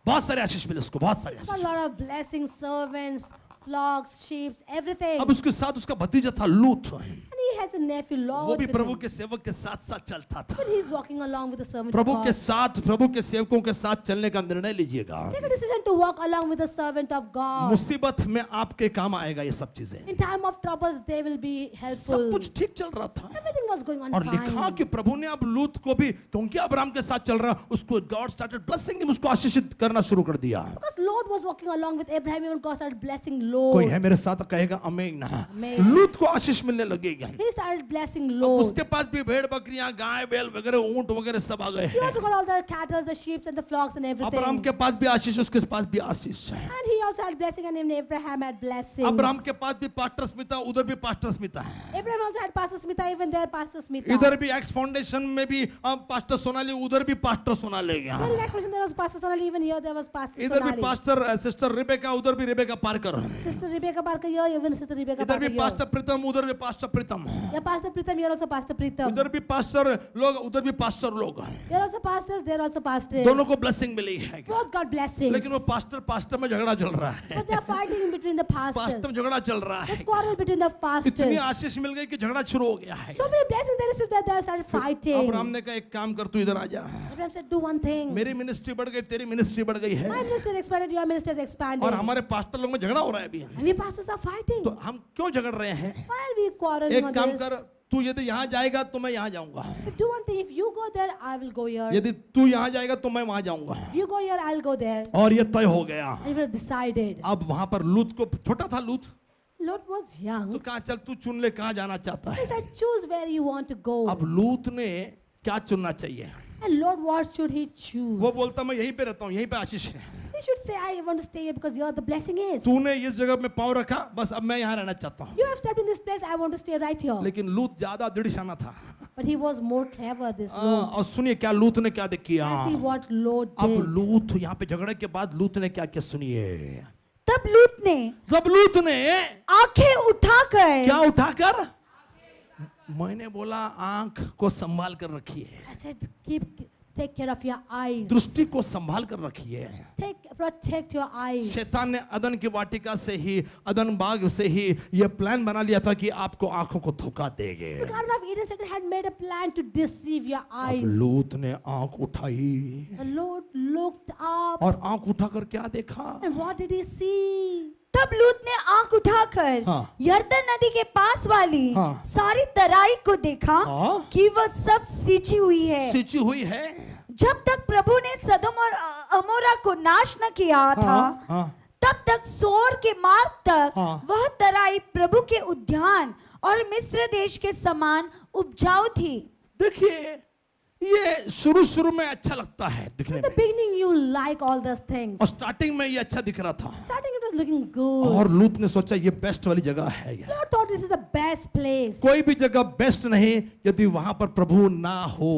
बहुत सारे आशीष मिले उसको, बहुत सारे A Ashish. lot of blessings, servants, flocks, sheep, everything. अब उसके साथ उसका भतीजा था लूत. And he has a nephew, वो Lord, भी with प्रभु him. के सेवक के साथ साथ चलता था. But he's walking along with the servant of प्रभु के God. साथ, प्रभु के सेवकों के साथ चलने का निर्णय लीजिएगा. Take a decision to walk along with the servant of God. मुसीबत में आपके काम आएगा ये सब चीजें. In time of troubles, they will be सब helpful. कुछ ठीक चल रहा था Everything was going on और लिखा fine. कि प्रभु ने अब लूत को भी, क्योंकि अब्राहम के साथ चल रहा, उसको गॉड स्टार्टेड ब्लेसिंग हिम, उसको आशीषित करना शुरू कर दिया. Because Lord was walking along with Abraham, even God started blessing कोई है Lord. मेरे साथ कहेगा आमीन. Amen. लूत को आशीष मिलने लगेगा. He started blessing अब Lot. उसके पास भी भेड़ बकरियां गाय बैल वगैरह ऊंट वगैरह सब आ गए He हैं। also got all the cattle, the sheep, and the flocks and Abraham everything. के पास भी आशीष, उसके पास भी आशीष है। And he also had blessing, and even Abraham had blessings. Abraham के पास भी पास्टर स्मिता, उधर भी पास्टर स्मिता है। Abraham also had Pastor Smita, even there Pastor Smita. इधर भी एक्स फाउंडेशन में भी पास्टर सोनाली, उधर भी पास्टर सोनाली गया। Then in next version there was Pastor Sonali, even here there was Pastor इधर भी Sonali. पास्टर सिस्टर रिबेका, उधर भी Rebecca Parker. Sister Rebecca Parker here, even Sister Rebecca इधर Parker भी here. पास्टर प्रीतम, उधर भी pastor Pritam. Yeah, Pastor Pritam, here also Pastor Pritam. उधर भी पास्टर लोग, उधर भी पास्टर लोग। Here also pastors, there also pastors. दोनों को ब्लेसिंग मिली है। Both got blessings. लेकिन वो पास्टर पास्टर में झगड़ा चल रहा है। But they are fighting in between the pastors. Pastor में झगड़ा चल रहा There's है। quarrel between the pastors. इतनी आशीष मिल गई कि झगड़ा शुरू हो गया है। So many blessings they received that they have started fighting. Abraham ने कहा एक काम कर, तू इधर आ जा। Abraham said, do one thing. मेरी मिनिस्ट्री बढ़ गई, तेरी मिनिस्ट्री बढ़ गई है, My ministry has expanded, your ministry has expanded. और हमारे पास्टर लोग में झगड़ा हो रहा है अभी। And we pastors are fighting. तो हम क्यों झगड़ रहे हैं? Why are we quarreling एक on काम this? कर, तू यदि यहाँ जाएगा तो मैं यहाँ जाऊंगा, Do one thing. If you go there, I will go here. यदि तू यहाँ जाएगा तो मैं वहां जाऊंगा। If you go here, I'll go there. और ये तय हो गया। And it was decided. अब वहां पर लूत को, छोटा था लूत, Lot was तो young. कहा चल तू चुन ले कहाँ जाना चाहता He है। said, choose where you want to go. अब लूत ने क्या चुनना चाहिए? And Lord, what should he choose? वो बोलता मैं यहीं पे रहता हूँ, यहीं पे आशीष है। He should say, I want to stay here because here the blessing is. तूने इस जगह में पाँव रखा, बस अब मैं यहाँ रहना चाहता हूँ। You have stepped in this place, I want to stay right here. लेकिन लूत ज्यादा दृढ़शाना था। But he was more clever, this Lord. और सुनिए क्या लूत ने क्या किया। Let's see what Lord अब did. लूत यहाँ पे झगड़े के बाद लूत ने क्या किया, सुनिए। तब लूत ने जब लूत ने आंखें उठाकर क्या उठाकर, मैंने बोला आंख को संभाल कर रखिए, I said, take care of your eyes. दृष्टि को संभाल कर रखिए। Protect your eyes. शैतान ने अदन की वाटिका से ही, अदन बाग से ही ये प्लान बना लिया था कि आपको आंखों को धोखा देंगे। The Garden of Eden, Satan had made a plan to deceive your अब eyes. लूत ने आंख उठाई The Lord looked up. और आंख उठाकर क्या देखा? And what did he see? तब लूत ने आंख उठाकर हाँ। यरदन नदी के पास वाली हाँ। सारी तराई को देखा हाँ। कि वह सब सींची हुई है। सिंची हुई है। जब तक प्रभु ने सदोम और अमोरा को नाश न किया था, हाँ। तब तक सोर के मार्ग तक हाँ। वह तराई प्रभु के उद्यान और मिस्र देश के समान उपजाऊ थी। देखिए ये शुरू में अच्छा लगता है दिखने In the में, beginning, you like all those things. और स्टार्टिंग में ये अच्छा दिख रहा था, Starting, it was looking good. और लूत ने सोचा ये बेस्ट वाली जगह है ये। Lord thought this is the best place. कोई भी जगह बेस्ट नहीं यदि वहां पर प्रभु ना हो।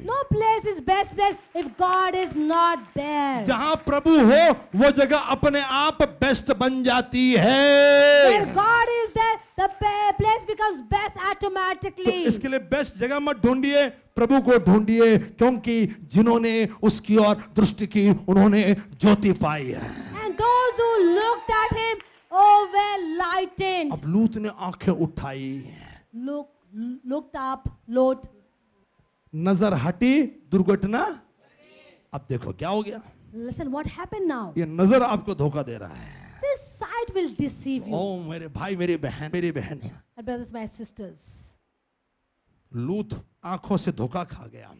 No place is best place if God is not there. जहां प्रभु हो वो जगह अपने आप बेस्ट बन जाती Where है। God is there, the place becomes best तो automatically. इसके लिए बेस्ट जगह मत ढूंढिए, प्रभु को ढूंढिए, क्योंकि जिन्होंने उसकी ओर दृष्टि की उन्होंने ज्योति पाई है। And those who looked at him, oh, were lightened. अब लूत ने आंखें उठाई, Looked up, Lord. नजर हटी, दुर्घटना। अब देखो क्या हो गया, Listen, what happened now? ये नजर आपको धोखा दे रहा है। This sight will deceive you. ओ मेरे भाई, मेरी बहन, मेरी बहन, My brothers, my sisters. लूत आंखों से धोखा खा गया,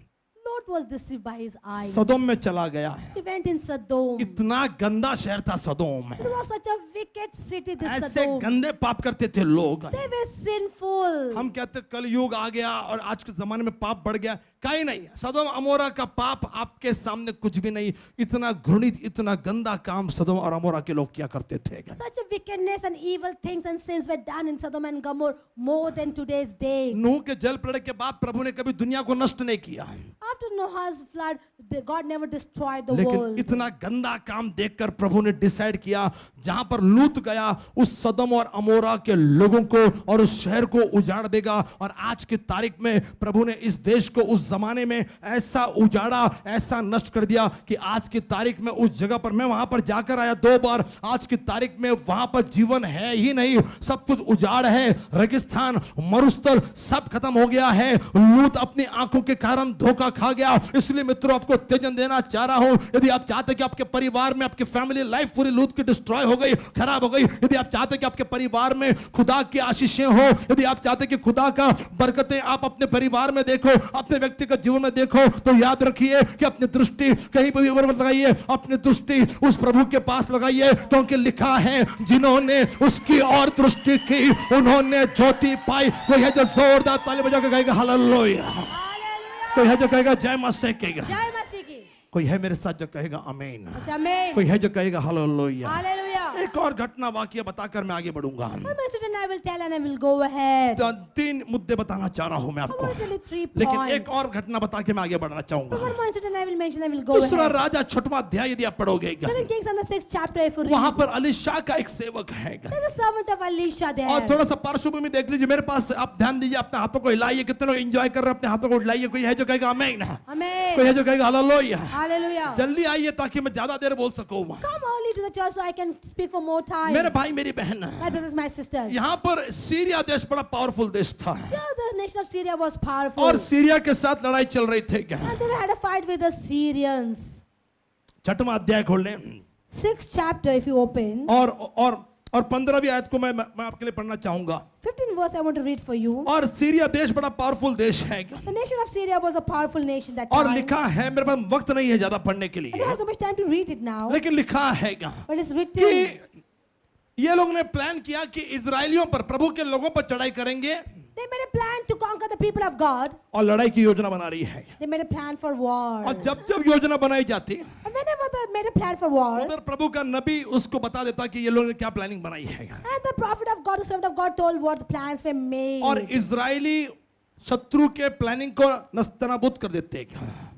Lot was deceived by his eyes. सदोम में चला गया। He went in Sodom. It इतना गंदा शहर था सदोम, was such a wicked city, this ऐसे Sodom. गंदे पाप करते थे लोग। They were sinful. हम कहते कल युग आ गया और आज के जमाने में पाप बढ़ गया, कहीं नहीं। सदोम अमोरा का पाप आपके सामने कुछ भी नहीं। इतना घृणित, इतना गंदा काम सदोम और अमोरा के लोग किया करते थे। Such a wickedness and evil things and sins were done in Sodom and Gomorrah more than today's day. नूह के जल प्रलय के बाद प्रभु ने कभी दुनिया को नष्ट नहीं किया, After Noah's flood, God never destroyed the लेकिन world. इतना गंदा काम देखकर प्रभु ने डिसाइड किया, जहां पर लूत गया उस सदोम और अमोरा के लोगों को और उस शहर को उजाड़ देगा। और आज की तारीख में प्रभु ने इस देश को उस जमाने में ऐसा उजाड़ा, ऐसा नष्ट कर दिया कि आज की तारीख में उस जगह पर, मैं वहां पर जाकर आया 2 बार, आज की तारीख में वहां पर जीवन है ही नहीं, सब कुछ उजाड़ है, रेगिस्तान, मरुस्थल सब खत्म हो गया है। लूत अपनी आंखों के कारण धोखा खा गया। इसलिए मित्रों आपको उत्तेजन देना चाह रहा हूं, यदि आप चाहते हैं कि आपके परिवार में, आपकी फैमिली लाइफ पूरी लूत की डिस्ट्रॉय हो गई, खराब हो गई, यदि आप चाहते हैं कि आपके परिवार में खुदा की आशीषें हो, यदि आप चाहते हैं कि खुदा का बरकतें आप अपने परिवार में देखो, अपने व्यक्ति व्यक्तिगत जीवन में देखो तो याद रखिए कि अपनी दृष्टि कहीं पर भी मत लगाइए, अपनी दृष्टि उस प्रभु के पास लगाइए, क्योंकि लिखा है जिन्होंने उसकी और दृष्टि की उन्होंने ज्योति पाई। कोई है जो जोरदार ताली बजा के कहेगा हालेलुया, Hallelujah. कोई है जो कहेगा जय मसीह कहेगा, जय मसीह की। कोई है मेरे साथ जो कहेगा आमीन, Amen. कोई है जो कहेगा हालेलुया। Hallelujah. एक और घटना वाकया बताकर मैं आगे बढ़ूंगा। One more incident I will tell and I will go ahead. तो 3 मुद्दे बताना चाह रहा हूं मैं I आपको, want to tell you 3 लेकिन points. एक और घटना बता के मैं आगे बढ़ना चाहूंगा। One more incident I will mention, I will go दूसरा ahead. राजा 6वां अध्याय यदि आप पढ़ोगे, 2 Kings and the 6th chapter if you वहां read. पर अलीशा का एक सेवक है। There's a servant of Elisha there. और थोड़ा सा पार्श्वभूमि देख लीजिए मेरे पास, आप ध्यान दीजिए, अपने हाथों को हिलाइए, कितने लोग एंजॉय कर रहे हैं, अपने हाथों को हिलाइए। कोई है जो कहेगा आमीन, कोई Amen. है जो कहेगा हालेलुया। Hallelujah. जल्दी आइए ताकि मैं ज्यादा देर बोल सकूं। Come early to the church so I can speak for more time. मेरे भाई मेरी बहन, My brothers, my sisters. यहाँ पर सीरिया देश बड़ा पावरफुल देश था Yeah, the nation of Syria was powerful. और सीरिया के साथ लड़ाई चल रही थी। And they had a fight with the Syrians. 6वां अध्याय खोल लें 6th chapter if you open. और 15वीं आयत को मैं आपके लिए पढ़ना चाहूंगा। 15th verse I want to read for you. और सीरिया देश बड़ा पावरफुल देश है The nation of Syria was a powerful nation that और time. लिखा है, मेरे पास वक्त नहीं है ज्यादा पढ़ने के I don't लिए, have so much time to read it now. लेकिन लिखा है But it's written. कि ये लोग ने प्लान किया कि इजराइलियों पर, प्रभु के लोगों पर चढ़ाई करेंगे They made a plan to conquer the people of God. और लड़ाई की योजना बना रही है। They made a plan for war. और जब जब योजना बनाई जाती And whenever they made a plan for war, उधर प्रभु का नबी उसको बता देता कि ये लोगों ने क्या प्लानिंग बनाई है। and the prophet of God, the servant of God, told what plans were made. और इजराइली शत्रु के प्लानिंग को नस्तनाबूद कर देते,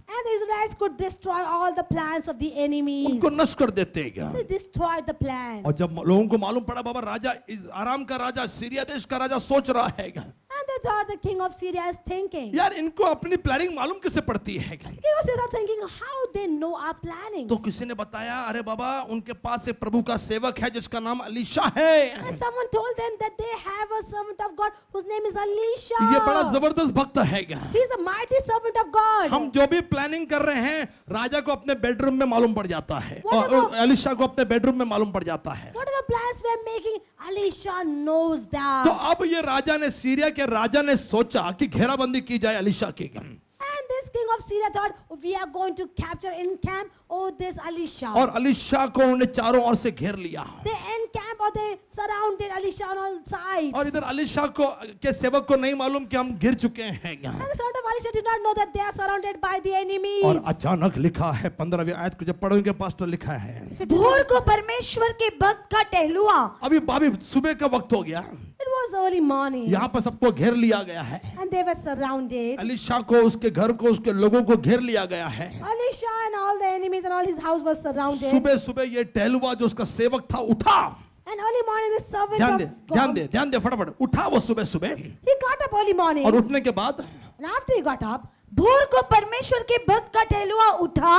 And the Israelites could destroy all the plans of the enemies. उनको नष्ट कर देते। They destroyed the plans. और जब लोगों को मालूम पड़ा बाबा राजा आराम का राजा, सीरिया देश का राजा सोच रहा है, And they thought the king of Syria is thinking. यार इनको अपनी प्लानिंग मालूम कैसे पड़ती है। King of Syria is thinking how they know our planning. तो किसी ने बताया, अरे बाबा उनके पास एक प्रभु का सेवक है जिसका नाम अलीशा है, And someone told them that they have a servant of God whose name is Elisha. ये बड़ा जबरदस्त भक्त है। He is a mighty servant of God. हम जो भी प्लानिंग कर रहे हैं राजा को अपने बेडरूम में मालूम पड़ जाता है, और Whatever- अलीशा को अपने बेडरूम में मालूम पड़ जाता है। Whatever plans we are making, Elisha knows that. तो अब ये राजा ने, सीरिया के राजा ने सोचा कि घेराबंदी की जाए अलीशा की। And this king of Syria thought we are going to capture in camp this Elisha. और अलीशा को उन्होंने चारों ओर से घेर लिया। They encamp or they surrounded Elisha on all sides. और इधर अलीशा को के सेवक को नहीं मालूम कि हम घिर चुके हैं। And the servant of Elisha did not know that they are surrounded by the enemies. और अचानक लिखा है 15वीं आयत को जब पढ़ोगे पास्टर, लिखा है भोर को परमेश्वर के भक्त का टहलुआ अभी सुबह का वक्त हो गया, It was early morning. यहाँ पर सबको घेर लिया गया है। And they were surrounded. Alisha को, उसके घर को, उसके लोगों को घेर लिया गया है। Elisha and all the enemies and all his house was surrounded. सुबह सुबह ये टहलुआ जो उसका सेवक था उठा। And early morning the servant ध्यान of दे, God, ध्यान दे फटाफट उठा वो सुबह सुबह। he got up early morning. और उठने के बाद And after he got up, भोर को परमेश्वर के भक्त का टहलुआ उठा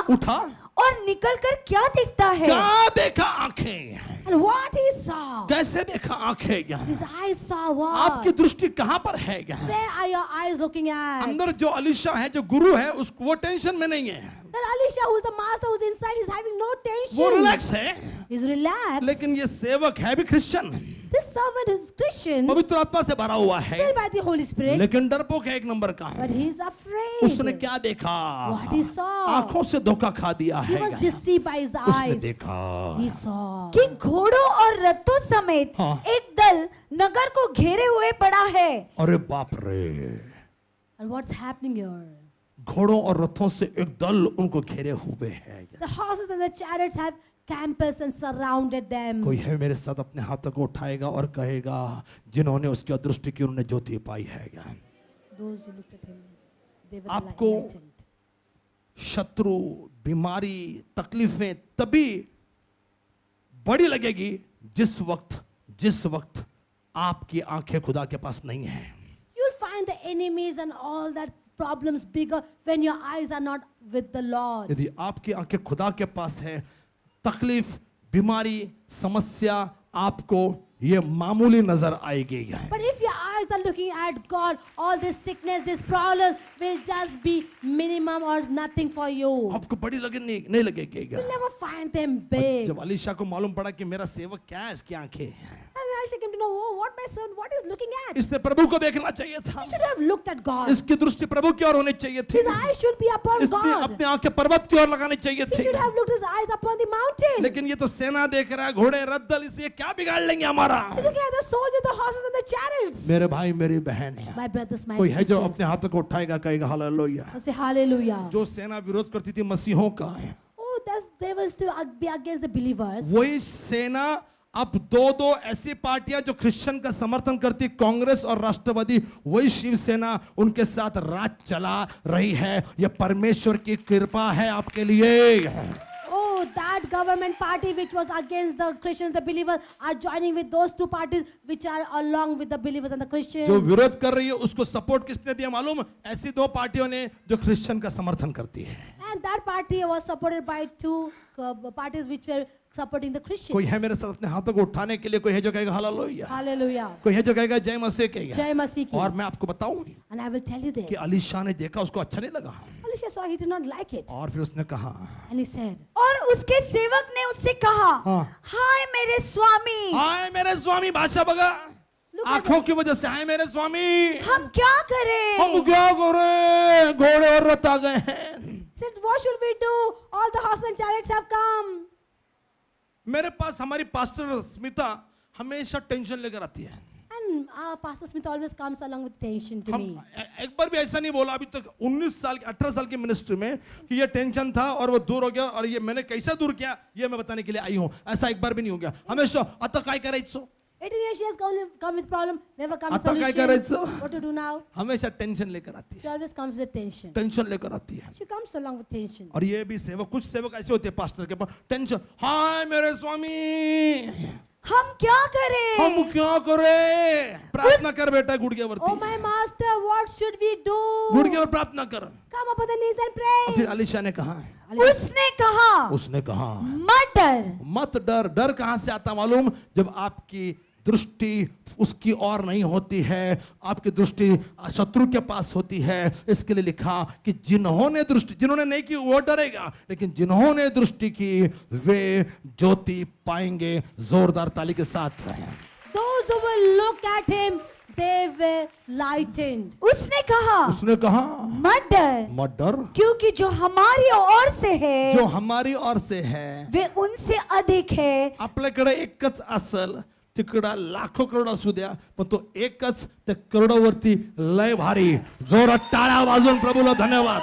और निकलकर क्या देखता है? क्या देखा आंखें, and what he saw, कैसे देखा आंखें, his eyes saw what? आपकी दृष्टि कहां पर है? Where are your eyes looking at? अंदर जो अलीशा है, जो गुरु है, उसको वो टेंशन में नहीं है, That Elisha, who's the master, who's inside, is having no tension. वो रिलैक्स है। He's relaxed. लेकिन ये सेवक है भी Christian, This servant is Christian, पवित्र आत्मा से भरा हुआ है, filled by the Holy Spirit, लेकिन डरपोक है एक नंबर का। but he's afraid. उसने क्या देखा? What he saw. आंखों से धोखा खा दिया He है। was deceived by his उसने eyes. देखा He saw. कि घोड़ों और रथों समेत हाँ। एक दल नगर को घेरे हुए पड़ा है। अरे बाप रे, And what's happening here? घोड़ों और रथों से एक दल उनको घेरे हुए है। The horses and the chariots have campers and surrounded them. कोई है मेरे साथ अपने हाथों को उठाएगा और कहेगा जिन्होंने उसकी अदृष्टि की उन्होंने ज्योति पाई है। Those who looked at him, they were आपको enlightened. शत्रु, बीमारी, तकलीफें तभी बड़ी लगेगी जिस वक्त आपकी आंखें खुदा के पास नहीं है। You'll find the enemies and all that problems bigger when your eyes are not with the Lord. यदि आपकी आंखें खुदा के पास है, तकलीफ, बीमारी, समस्या आपको ये मामूली नजर आएगी। But if your eyes are looking at God, all this sickness, this problem will just be minimum or nothing for you. आपको बड़ी नहीं लगेगी। You'll never find them big. जब अलीशा को मालूम पड़ा कि मेरा सेवक क्या है, इसकी आंखें, And Elisha came to know, oh, what my son, what is looking at? इसने प्रभु को देखना चाहिए था, He should have looked at God. इसकी दृष्टि प्रभु की ओर होनी चाहिए थी, His eyes should be upon इसने God. अपने आंखें पर्वत की ओर लगानी चाहिए He थी। should have looked his eyes upon the mountain. लेकिन ये तो सेना देख रहा है, घोड़े रद्दल, इसे क्या बिगाड़ लेंगे हमारा। Look at the soldiers, the horses, and the chariots. मेरे भाई मेरी बहन, My brothers, my कोई है जो अपने sisters. हाथों को उठाएगा, कहेगा हालेलुया। I say hallelujah. जो सेना विरोध करती थी मसीहों का, Oh, they was to be against the believers. वही सेना अब दो ऐसी पार्टियां जो क्रिश्चियन का समर्थन करती, कांग्रेस और राष्ट्रवादी, वही शिवसेना उनके साथ राज चला रही है। यह परमेश्वर की कृपा है आपके लिए। Oh, that government party which was against the Christians, the believers, are joining with those two parties which are along with the believers and the Christians. जो विरोध कर रही है उसको सपोर्ट किसने दिया मालूम? ऐसी दो पार्टियों ने जो क्रिश्चियन का समर्थन करती है। And that party was supported by two parties which were supporting the Christians. कोई है मेरे साथ अपने हाथों को उठाने के लिए? कोई है जो कहेगा हालेलुया? Hallelujah. कोई है जो कहेगा जय मसीह कहेगा? Jai Masih ki. और मैं आपको बताऊं And I will tell you this. कि अलीशा ने देखा, उसको अच्छा नहीं लगा, Elisha saw, he did not like it. और फिर उसने कहा, And he said, और उसके सेवक ने उससे कहा, हाँ। हाय मेरे स्वामी, हाय मेरे स्वामी, बादशाह बगा Look at आंखों की वजह से, हाय मेरे स्वामी, हम क्या करें? हम क्या करें, घोड़े और रथ आ गए हैं। said, what should we do? All the horses and chariots have come. मेरे पास हमारी पास्टर स्मिता हमेशा टेंशन लेकर आती है। And Pastor Smith always comes along with tension to हम me. एक बार भी ऐसा नहीं बोला अभी तक 18 साल की मिनिस्ट्री में कि ये टेंशन था और वो दूर हो गया, और ये मैंने कैसे दूर किया ये मैं बताने के लिए आई हूं। ऐसा एक बार भी नहीं हो गया। हमेशा आता काय करायचो, 18 years she has come with problem, never come with आता काय solution. करायचं? What to do now? हमेशा टेंशन लेकर आती She always comes with tension. है, टेंशन लेकर आती है। She comes along with tension. और ये भी सेवक, कुछ सेवक ऐसे होते हैं पास्टर के पास, टेंशन, हाय मेरे स्वामी, हम क्या करें? हम क्या करें? प्रार्थना कर बेटा गुड़गे Oh वरती, my master, what should we do? गुड़गे वर प्रार्थना कर। Come up on the knees and और फिर pray. अलीशा ने कहा, उसने कहा मत डर। मत डर। डर कहां से आता मालूम? जब आपकी दृष्टि उसकी ओर नहीं होती है, आपकी दृष्टि शत्रु के पास होती है। इसके लिए लिखा कि जिन्होंने नहीं की वो डरेगा, लेकिन जिन्होंने दृष्टि की वे ज्योति पाएंगे। जोरदार ताली के साथ। Those who will look at him, they were lightened. उसने कहा मत डर, क्योंकि जो हमारी ओर से है, जो हमारी ओर से है वे उनसे अधिक है. आपल्याकडे एकच असल, तिकडा लाखो करोड असू द्या, पण तो एकच त्या करोडावरती लय भारी. जोरात टाळ्या वाजवून प्रभूला धन्यवाद.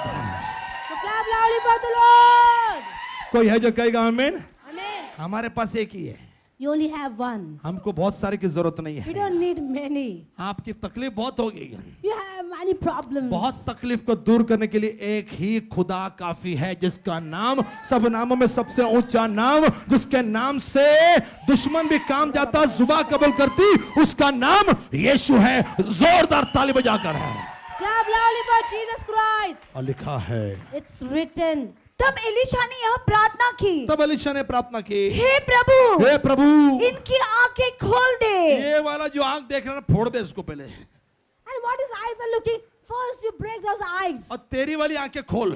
So clap loudly for the Lord. कोई है जो कहेगा आमीन? Amen. हमारे पास एक ही है, You only have one. हमको बहुत सारे की जरूरत नहीं We है. don't need many. आपकी तकलीफ बहुत हो गई, You have many problems. बहुत तकलीफ को दूर करने के लिए एक ही खुदा काफी है, जिसका नाम सब नामों में सबसे ऊंचा नाम, जिसके नाम से दुश्मन भी काम जाता, जुबा कबूल करती, उसका नाम यीशु है. जोरदार ताली बजाकर है. Clap loudly for Jesus Christ. और लिखा है, It's written. तब एलीशा ने यह प्रार्थना की, तब एलीशा ने प्रार्थना की, हे प्रभु, हे प्रभु, इनकी आंखें खोल दे. ये वाला जो आंख देख रहा है फोड़ दे इसको पहले, And what his eyes are looking? First you break those eyes और तेरी वाली आंखें खोल.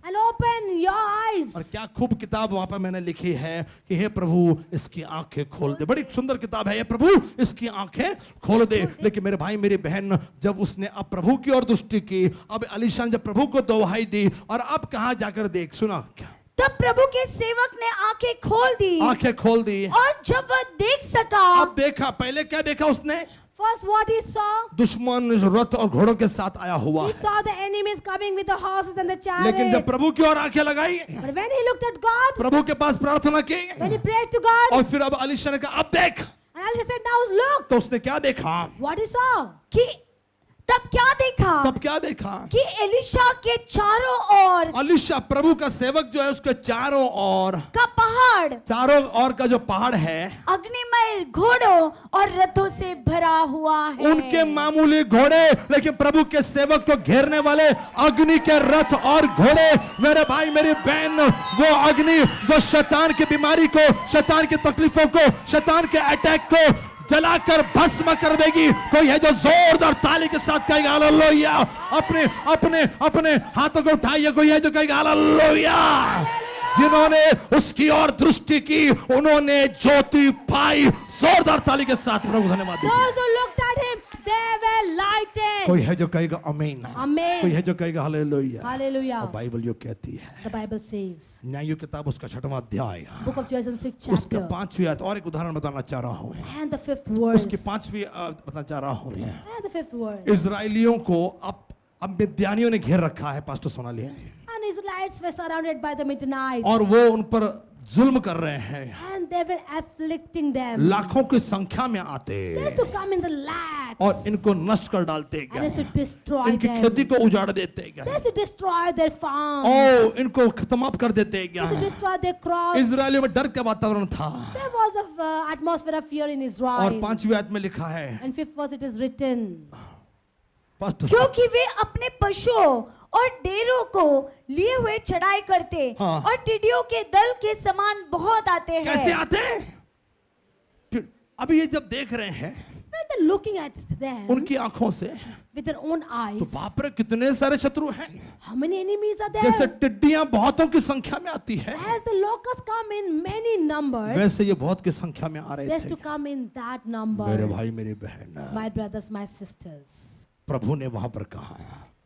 and open your eyes. और क्या खूब किताब वहां पर मैंने लिखी है कि हे प्रभु इसकी आंखें खोल दे. बड़ी सुंदर किताब है, हे प्रभु इसकी आंखें खोल दे. लेकिन मेरे भाई मेरी बहन, जब उसने अब प्रभु की ओर दृष्टि की, अब एलीशा ने जब प्रभु को दुहाई दी, और अब कहां जाकर देख, सुना क्या? तब प्रभु के सेवक ने आंखें खोल दी, आंखें खोल दी. और जब वह देख सका, अब देखा, पहले क्या देखा उसने? First what he saw? दुश्मन रथ और घोड़ों के साथ आया हुआ He है. saw the enemies coming with the horses and the लेकिन जब chariots. प्रभु की ओर आंखें लगाई, But when he looked at God, प्रभु के पास प्रार्थना की, when he prayed to God, और फिर अब एलीशा ने कहा अब देख, and Elisha said, now look, तो उसने क्या देखा? what he saw. कि तब क्या देखा? तब क्या देखा? कि एलीशा के चारों ओर एलीशा प्रभु का सेवक जो है, उसके चारों ओर, का पहाड़, चारों ओर का जो पहाड़ है, अग्निमय घोड़ों और रथों से भरा हुआ है. उनके मामूली घोड़े, लेकिन प्रभु के सेवक को घेरने वाले अग्नि के रथ और घोड़े. मेरे भाई मेरी बहन, वो अग्नि जो शैतान की बीमारी को, शैतान की तकलीफों को, शैतान के अटैक को जलाकर भस्म कर देगी. कोई है जो जोरदार ताली के साथ कहेगा हालेलुया. अपने अपने अपने हाथों को उठाइए. कोई है जो कहेगा हालेलुया. जिन्होंने उसकी ओर दृष्टि की उन्होंने ज्योति पाई। जोरदार ताली के साथ प्रभु धन्यवाद दीजिए। Those who looked at him, they were lightened. कोई है जो कहेगा आमीन, Amen. कोई है जो कहेगा हालेलुया। Hallelujah. और बाइबल जो कहती है, The Bible says, न्यायों की किताब उसका 6वां अध्याय Book of Judges, 6th उसका chapter, 5वीं आयत, और एक उदाहरण बताना चाह रहा हूँ, and the 5th verse. उसकी 5वीं बताना चाह रहा हूँ। And the 5th verse. इजराइलियों को अब मिद्यानियों ने घेर रखा है, pastor Sonali, And Israelites were surrounded by the Midianites. और वो उन पर जुल्म कर रहे हैं, And they were afflicting them. लाखों की संख्या में आते They used to come in the lakhs. और इनको नष्ट कर डालते And they used to गए, destroy इनकी them. खेती को उजाड़ देते They गए, used to destroy their farms. ओ इनको खत्म कर देते They used to गए। destroy their crops. इजराइलियों में डर का वातावरण था। There was an atmosphere of fear in और Israel. 5वीं आयत में लिखा है, And 5th verse it is written. Pastor क्योंकि वे अपने पशुओं और डेरों को लिए हुए चढ़ाई करते हाँ। और टिड्डियों के दल के समान बहुत आते कैसे हैं। आते हैं? अभी ये जब देख रहे हैं When they're looking at them उनकी आंखों से, with their own eyes, तो बाप रे कितने सारे शत्रु हैं। how many enemies are जैसे there? टिड्डियां बहुतों की संख्या में आती है, As the locusts come in many numbers, वैसे ये बहुत की संख्या में आ they रहे used to थे। come in that मेरे number. भाई मेरी बहन, My brothers, my sisters, प्रभु ने वहां पर कहा,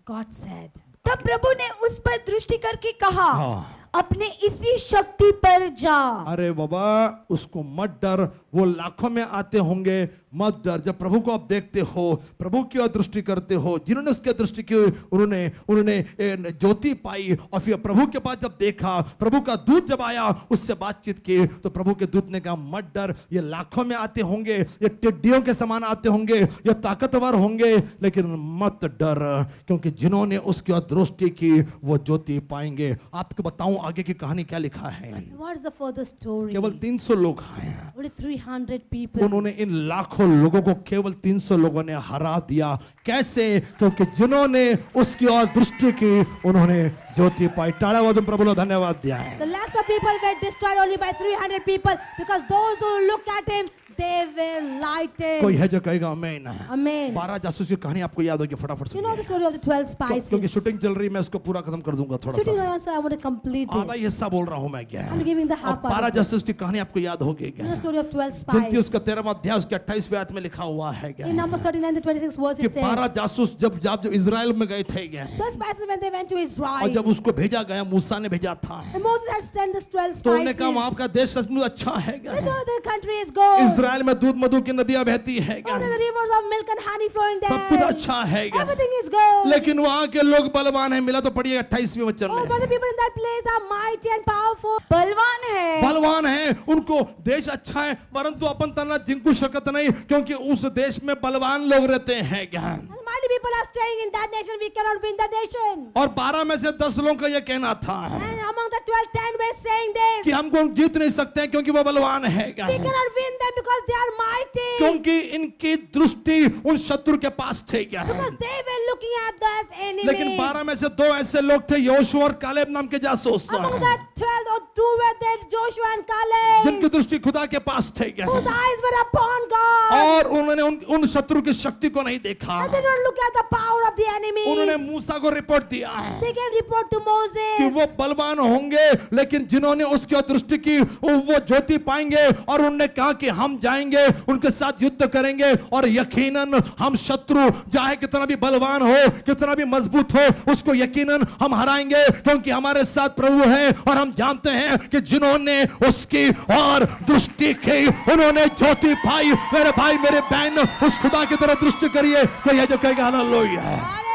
God said, तब प्रभु ने उस पर दृष्टि करके कहा, हाँ। अपने इसी शक्ति पर जा। अरे बाबा उसको मत डर, वो लाखों में आते होंगे, मत डर। जब प्रभु को आप देखते हो, प्रभु की ओर दृष्टि करते हो, जिन्होंने उसके दृष्टि की उन्होंने ज्योति पाई, और फिर प्रभु के पास जब देखा, प्रभु का दूत जब आया उससे बातचीत की, तो प्रभु के दूत ने कहा मत डर, ये लाखों में आते होंगे, ये टिड्डियों के समान आते होंगे, ये ताकतवर होंगे, लेकिन मत डर, क्योंकि जिन्होंने उसकी ओर दृष्टि की वो ज्योति पाएंगे। आपको बताऊं आगे की कहानी क्या लिखा है। what is the further story? केवल 300 लोग हैं, Only 300 people. उन्होंने इन लाखों लोगों को केवल 300 लोगों ने हरा दिया। कैसे? क्योंकि जिन्होंने उसकी ओर दृष्टि की उन्होंने ज्योति पाई। टाड़ा वादन प्रभु को धन्यवाद दिया है। The lakhs of people were destroyed only by 300 people because those who looked at him, they were lightened. कोई है जो कहेगा आमीन। Amen. 12 जासूस की कहानी आपको याद होगी, फटाफट You know the सुनिए। story of the 12 spices. क्योंकि शूटिंग चल रही है, मैं इसको पूरा खत्म कर दूंगा थोड़ा Shooting सा, also, I want to complete आधा this. हिस्सा बोल रहा हूं मैं क्या। I'm giving the half part 12 of this. जासूस की कहानी आपको याद होगी You know क्या? the story of 12 गिनती spies. उसका 13वां अध्याय उसके 28वें आयत में लिखा हुआ है क्या, In Numbers 39 to 26 verse कि it says, 12 जासूस जब इजराइल में गए थे क्या, 12 spices when they went to और Israel. जब उसको भेजा गया, मूसा ने भेजा था, And Moses had sent this 12 तो उन्होंने कहा वहां spices. का देश सचमुच अच्छा है क्या, This is the country is good. Israel में दूध मधु की नदियां बहती है क्या, Oh, there are rivers of milk and honey flowing सब कुछ there. अच्छा है क्या, Everything is good. लेकिन वहां के लोग बलवान है। मिला तो पढ़िएगा 28वें वचन Oh, में, but the people in that place are mighty and powerful. बलवान है, बलवान है, उनको देश अच्छा है, परंतु अपन तना जिनको शकत नहीं, क्योंकि उस देश में बलवान लोग रहते हैं क्या। And the mighty people are staying in that nation. We cannot win that nation. और 12 में से 10 लोगों का यह कहना था And among the 12, 10 were saying this. कि हमको जीत नहीं सकते हैं क्योंकि वो बलवान है क्या, We cannot win them because they are mighty. क्योंकि इनकी दृष्टि उन शत्रु के पास थे क्या। Because they were looking at us as enemies. लेकिन 12 में से 2 ऐसे लोग थे, योशुआ और कालेब नाम के जासूस, Among the 12 or 2 were there, Joshua and Caleb, जिनकी दृष्टि खुदा के पास थे क्या, whose eyes were upon God. और उन्होंने उन शत्रु की शक्ति को नहीं देखा। And they don't look at the power of the उन्होंने enemies. मूसा को रिपोर्ट दिया They gave report to कि Moses. वो बलवान होंगे, लेकिन जिन्होंने उसकी ओर दृष्टि की वो ज्योति पाएंगे। और उन्होंने कहा कि हम जाएंगे, उनके साथ युद्ध करेंगे, और यकीनन हम शत्रु चाहे कितना भी बलवान हो, कितना भी मजबूत हो, उसको यकीनन हम हराएंगे, क्योंकि हमारे साथ प्रभु है। और हम जानते हैं कि जिन्होंने उसकी और दृष्टि की उन्होंने ज्योति पाई। मेरे भाई मेरे बहन, उस खुदा की तरफ दृष्टि करिए। कोई है जो कहेगा हालेलुया, Hallelujah.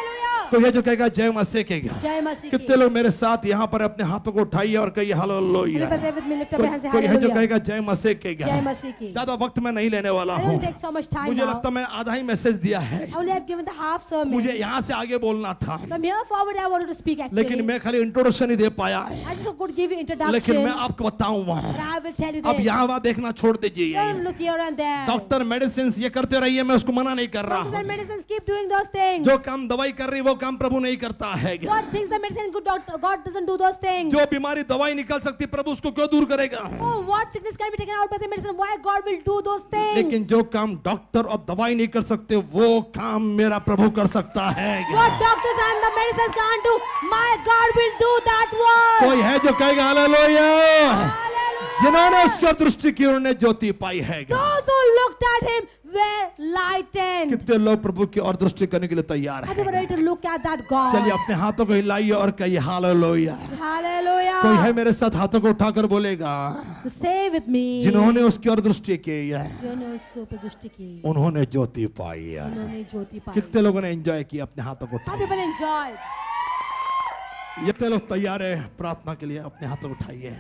कोई है जो कहेगा जय मसीह के। जय मसीह की। कितने लोग मेरे साथ यहाँ पर अपने हाथों को उठाइए और कहिए hallelujah. Everybody with me, lift up your hands, say कोई है जो hallelujah. कहेगा जय मसीह के। जय मसीह की। ज्यादा वक्त मैं नहीं लेने वाला I हूँ, don't take so much time मुझे now. लगता है मैं आधा ही मैसेज दिया है। I only have given the half sermon. मुझे यहाँ से आगे बोलना था, From here forward, I wanted to speak actually. लेकिन मैं खाली इंट्रोडक्शन ही दे पाया। I just could give you लेकिन introduction. मैं आपको बताऊं, But I will tell you अब this. यहाँ वहाँ देखना छोड़ दीजिए। Don't look here and there. Doctor medicine ये करते रहिए, मैं उसको मना नहीं कर रहा Doctors and हूँ। medicines keep doing those things. जो काम दवाई कर रही वो काम प्रभु नहीं करता है। What things the medicine good doctor, God doesn't do those things. जो बीमारी दवाई निकाल सकती प्रभु उसको क्यों दूर करेगा? Oh, what sickness can be taken out by the medicine? Why God will do those things? लेकिन जो काम डॉक्टर और दवाई नहीं कर सकते वो काम मेरा प्रभु कर सकता है। What doctors and the medicines can't do, my God will do that one. कोई है जो कहेगा हालेलुया? Hallelujah. जिन्होंने उसकी दृष्टि की उन्होंने ज्योति पाई है। Those who looked at him were lightened. कितने लोग प्रभु की और दृष्टि करने के लिए तैयार Are you हैं? ready to look at that God? चलिए अपने हाथों को हिलाइए और कहिए हालेलुया। Hallelujah. कोई है मेरे साथ हाथों को उठाकर बोलेगा Say with me. जिन्होंने उसकी और दृष्टि की है जिन्होंने उसके ऊपर दृष्टि की, उन्होंने ज्योति पाई है। उन्होंने ज्योति पाई. कितने लोगों ने एंजॉय किया? अपने हाथों को How उठाइए। people enjoyed. कितने लोग तैयार है प्रार्थना के लिए? अपने हाथों को उठाइए।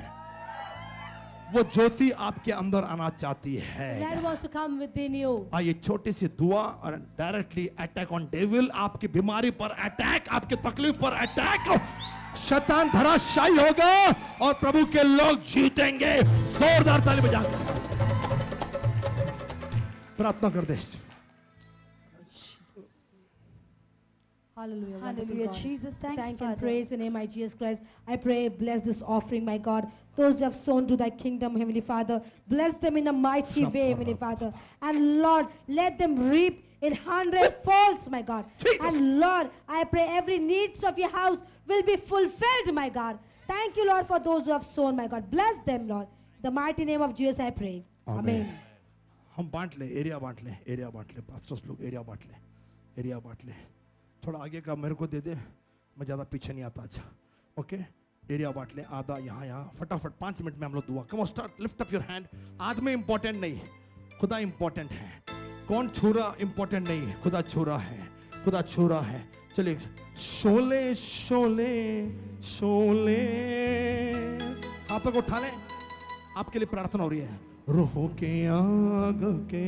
वो ज्योति आपके अंदर आना चाहती है। Light wants to come within you. आइए छोटी सी दुआ और डायरेक्टली अटैक ऑन डेविल। आपकी बीमारी पर अटैक, आपकी तकलीफ पर अटैक। शैतान धराशायी होगा और प्रभु के लोग जीतेंगे। जोरदार ताली बजाकर प्रार्थना कर दे। Hallelujah. Hallelujah. Wonderful God. Jesus, thank you, and Father. praise the name of Jesus Christ. I pray, bless this offering, my God. Those who have sown to thy kingdom, Heavenly Father, bless them in a mighty way, Heavenly Father. And Lord, let them reap in 100-folds, my God. Jesus. And Lord, I pray every needs of your house will be fulfilled, my God. Thank you, Lord, for those who have sown, my God. Bless them, Lord. In the mighty name of Jesus, I pray. Amen. हम बांट ले, area बांट ले, area बांट ले। Pastors लोग area बांट ले, एरिया बांट ले। थोड़ा आगे का मेरे को दे दे, मैं ज़्यादा पीछे नहीं आता। अच्छा ओके, एरिया बांट ले। आधा यहाँ यहाँ फटाफट 5 मिनट में हम लोग दुआ। Come on start, lift up your hand. आदमी इंपॉर्टेंट नहीं, खुदा इंपॉर्टेंट है। कौन छू रहा इंपॉर्टेंट नहीं है, खुदा छू रहा है, खुदा छू रहा है। चलिए शोले शोले शोले, हाथों को उठा लें। आपके लिए प्रार्थना हो रही है। रूह के आग के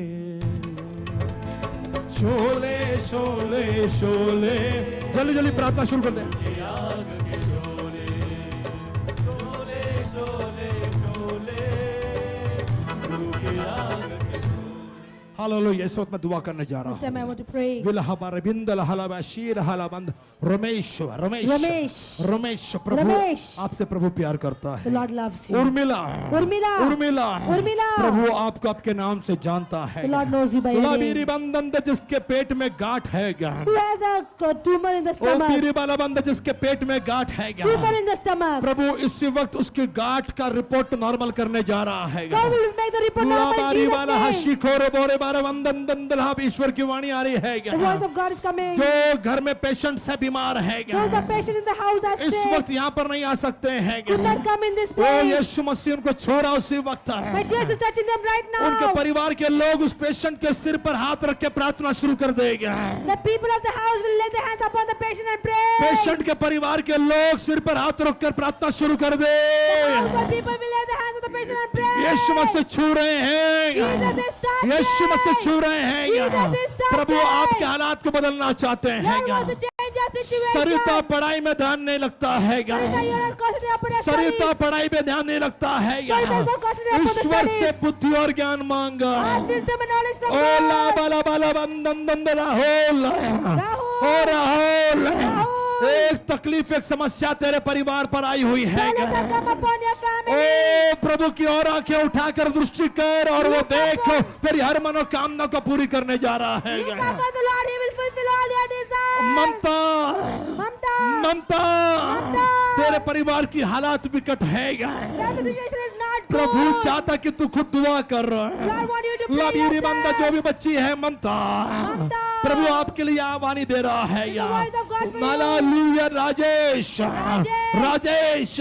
शोले शोले शोले, जल्दी जल्दी प्रार्थना शुरू कर दें। हालेलुया। इस वक्त मैं दुआ करने जा रहा This time I हूँ। want to pray. विलहबरबिंदल हलबशीर हलबंद Ramesh Ramesh Ramesh, Ramesh प्रभु रमेश। आपसे प्रभु प्यार करता The है। Lord loves you. Urmila Urmila, Urmila Urmila. प्रभु आपको आपके नाम से जानता है। The Lord knows you by your लाबीरी name. बंदन जिसके पेट में गांठ है। Who has a tumor in the O stomach? पीरी वाला बंद जिसके पेट में गांठ है। Tumor in the stomach. प्रभु इसी वक्त उसकी गांठ का रिपोर्ट नॉर्मल करने जा रहा है। God will make the report normal in लाबारी Jesus' वाला name. हसी खोरे बोरे बारे वंदन दंदलहाब, ईश्वर की वाणी आ रही है। The voice of God is coming. जो घर में पेशेंट से बीमार है, Those are patient in the house are इस sick. वक्त यहाँ पर नहीं आ सकते हैं। Could not come in this O place. यीशु मसीह उनको छोड़ा उसी वक्त But है। Jesus is touching them right उनके now. परिवार के लोग उस पेशेंट के सिर पर हाथ रख के प्रार्थना शुरू कर देंगे। The people of the house will lay their hands upon the patient and pray. Patient के परिवार के लोग सिर पर हाथ रख कर प्रार्थना शुरू कर दे। The house of people will lay their hands on the patient and pray. यीशु मसीह छू रहे हैं, Jesus is touching. यीशु मसीह छू रहे हैं। Jesus is touching. प्रभु आपके हालात को बदलना चाहते हैं। Lord wants to change your situation. सरिता पढ़ाई में ध्यान नहीं लगता है। Sarita, you are not concentrating upon your Sarita studies. पढ़ाई में ध्यान नहीं लगता है। Sarita is not concentrating upon the ईश्वर से studies. बुद्धि और ज्ञान मांगा। Ask wisdom and knowledge from Ola God. बाला बाला बंदन दंद राहुल राहुल। ओ राहुल, राहुल। एक तकलीफ एक समस्या तेरे परिवार पर आई हुई है। Problems have come upon your family. ओ प्रभु की ओर आंखें उठाकर दृष्टि कर और वो देख तेरी हर मनोकामना को पूरी करने जा रहा है। Look upon the Lord, He will fulfill all your desires. Mamata Mamta. ममता, ममता। तेरे परिवार की हालात विकट है। Family situation is not good. प्रभु चाहता कि तू खुद दुआ कर रहा है। Lord want you to pray लाबीरी बंदा जो yourself. भी बच्ची है ममता, ममता। प्रभु आपके लिए आवानी दे रहा है। the voice of God for you. Hallelujah. Rajesh Rajesh. Rajesh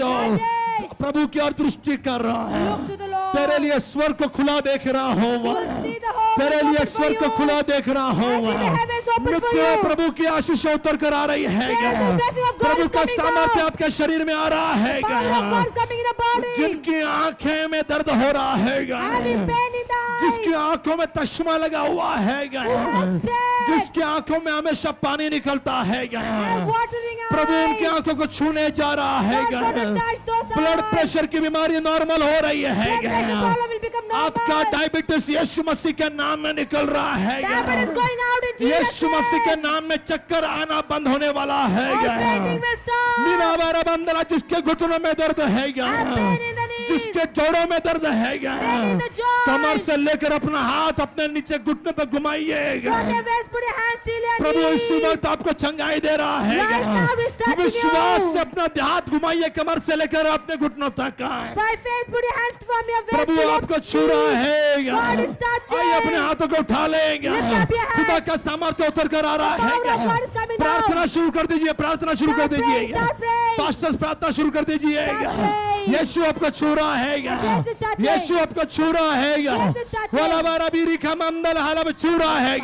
प्रभु की ओर दृष्टि कर रहा है। Look to the Lord. तेरे लिए स्वर को खुला देख रहा हूँ। You will see the whole तेरे world लिए open for स्वर को you. खुला देख रहा हूँ। I see the heavens open for नित्य you. प्रभु की आशीष उतर कर आ रही है। There the blessing of God Prabhu is का coming सामर्थ्य down. आपके शरीर में आ रहा है। Power of God is coming in a body. जिनकी आंखें में दर्द हो रहा है, Having pain in the eyes. जिसकी आंखों में तश्मा लगा हुआ है, has pain. जिसकी आंखों में हमेशा पानी निकलता है, And watering out. प्रभु उनकी आंखों को छूने जा रहा है। Lord, God will touch those blood eyes. Pressure की बीमारी नॉर्मल हो रही है। Blood pressure problem will become normal. आपका डायबिटीज यीशु मसीह के नाम में निकल रहा है। Diabetes going out in Jesus' यीशु मसीह के name. नाम में चक्कर आना बंद होने वाला है। All fainting will stop. Meena बारा बंदला जिसके घुटनों में दर्द है, And pain in the knees. जिसके जोड़ों में दर्द है, Pain in the joints. कमर से लेकर अपना हाथ अपने नीचे घुटने तक घुमाइएगा। From your waist, put your hands till your Prabhu knees. इसी वक्त आपको चंगाई दे रहा है। Right now he's touching विश्वास you. से अपना हाथ घुमाइए कमर से लेकर अपने घुटनों तक। By faith, put your hands from your waist Prabhu to your आपको छू रहा है। God is touching. आइए अपने हाथों को उठा लेंगे। Lift up your hands. खुदा का सामर्थ्य उतर कर आ रहा The power of God है। is coming प्रार्थना down. शुरू कर दीजिए, प्रार्थना शुरू कर Start praying, दीजिए। start praying. पास्टर्स प्रार्थना शुरू कर दीजिए। Start praying. यीशु आपको छू रहा है। Jesus is touching. यीशु आपको छू रहा है। Jesus is touching. वाला बारा बीरी का मंदल हालत छू रहा है।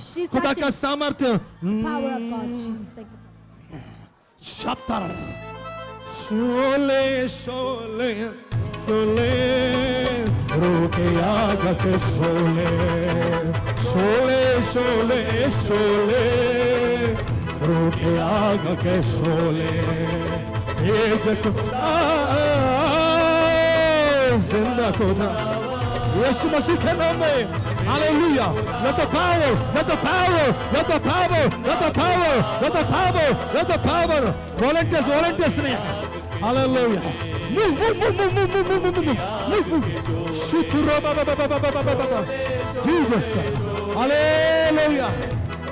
She's खुदा touching. का सामर्थ्य Power of God. Jesus, thank you. शब्द शोले शोले शोले रोके आग के शोले शोले शोले शोले रोके आग के शोले जिंदा खुदा यीशु मसीह के नाम में Hallelujah. Let the power, let the power, let the power, let the power, let the power, let the power. Volunteers, volunteers ne. Hallelujah. Move, move, move, move, move, move, move, move, move, move. Shukra ba ba ba ba ba ba ba ba ba. Jesus. Hallelujah.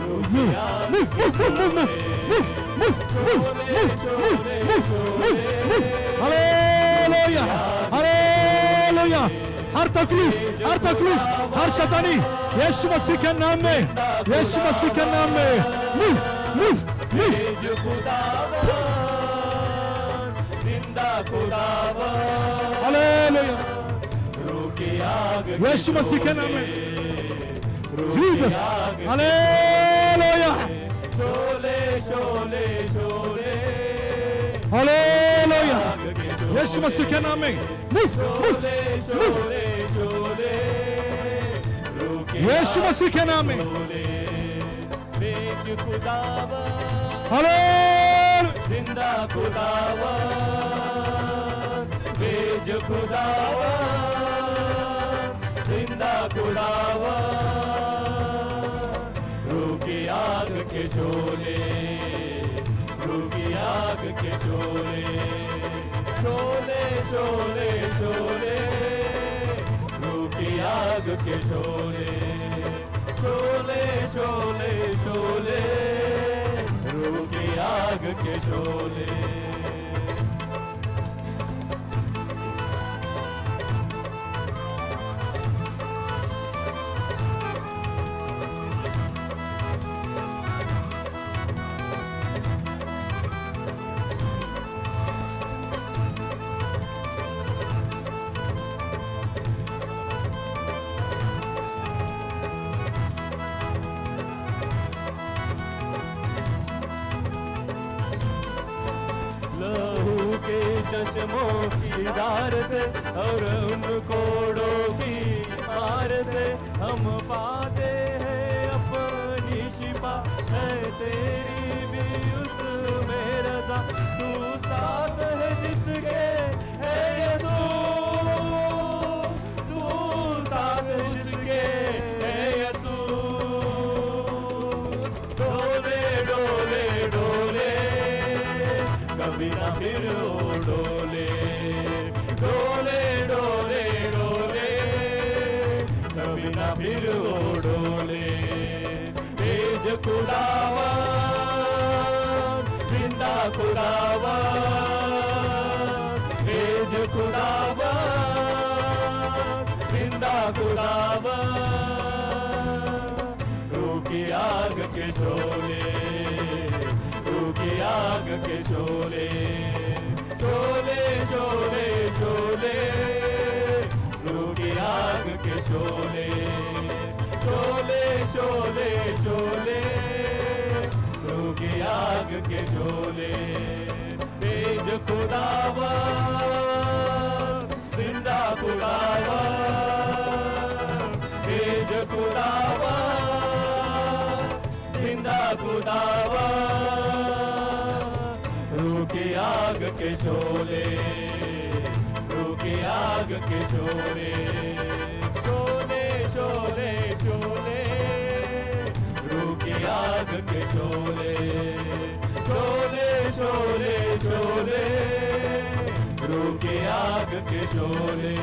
Move, move, move, move, move, move, move, move, move, move, move, move, move. Hallelujah. Hallelujah. हर तकलीफ, हर शैतानी यीशु मसीह के नाम में, यीशु मसीह के नाम में move, move, move. Hallelujah. यीशु मसीह के नाम में जीसस। हालेलुया। हालेलुया। यीशु मसीह के नाम में मूव, मूव, मूव। यीशु मसीह के नाम में हालेलुया। जिंदा खुदावा भेज खुदावा जिंदा खुदावा रूकी आग के शोले रूकी आग के शोले शोले शोले शोले रूकी आग के शोले शोले शोले शोले रूकी आग के शोले चश्मों की धार से और उन कोड़ों की मार से हम पाते हैं अपनी शिफा है तेरी भी उसमें रज़ा तू साथ है जिसके है यीशु तू साथ है जिसके है यीशु डोले डोले डोले कभी ना फिर डोले डोले डोले डोले कभी ना फिर डोले तेज खुदावा जिंदा खुदावा तेज खुदावा जिंदा खुदावा रूकी आग के शोले रूकी आग के शोले शोले शोले शोले रूकी आग के शोले शोले शोले शोले रूकी आग के शोले तेज खुदावा जिंदा खुदावा तेज खुदावा जिंदा खुदावा के शोले, रूह की आग के शोले, शोले शोले शोले, रूह की आग के शोले, शोले शोले शोले, रूह की आग के शोले।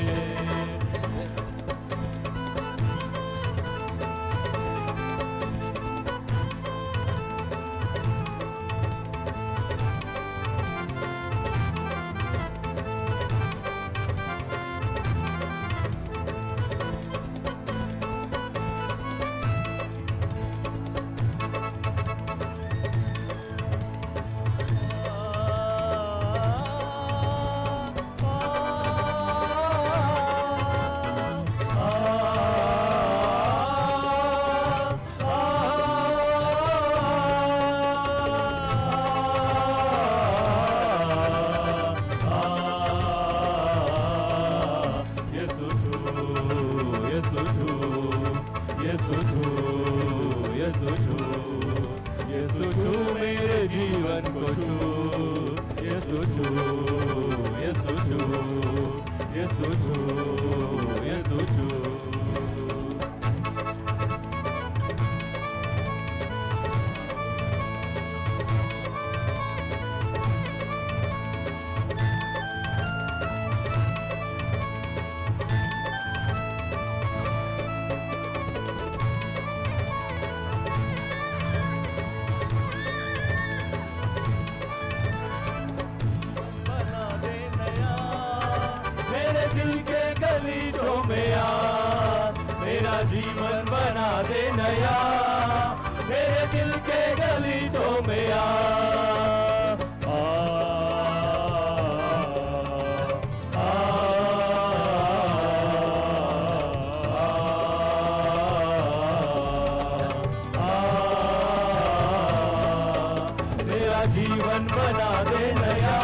जीवन बना दे नया, मेरे दिल के गलीचों में आ, मेरा जीवन बना दे नया,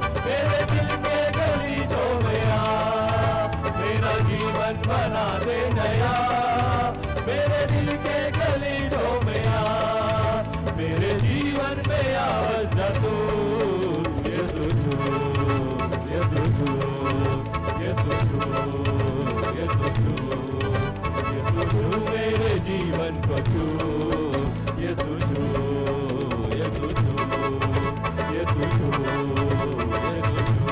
मेरे दिल के गलीचों में आ, मेरा जीवन बना दे नया, मेरे दिल के गलीचों में आ, मेरे जीवन में आ जा तू, यीशु तू, यीशु तू, यीशु तू, यीशु तू, यीशु तू मेरे जीवन को तू, यीशु तू, यीशु तू, यीशु तू, यीशु तू।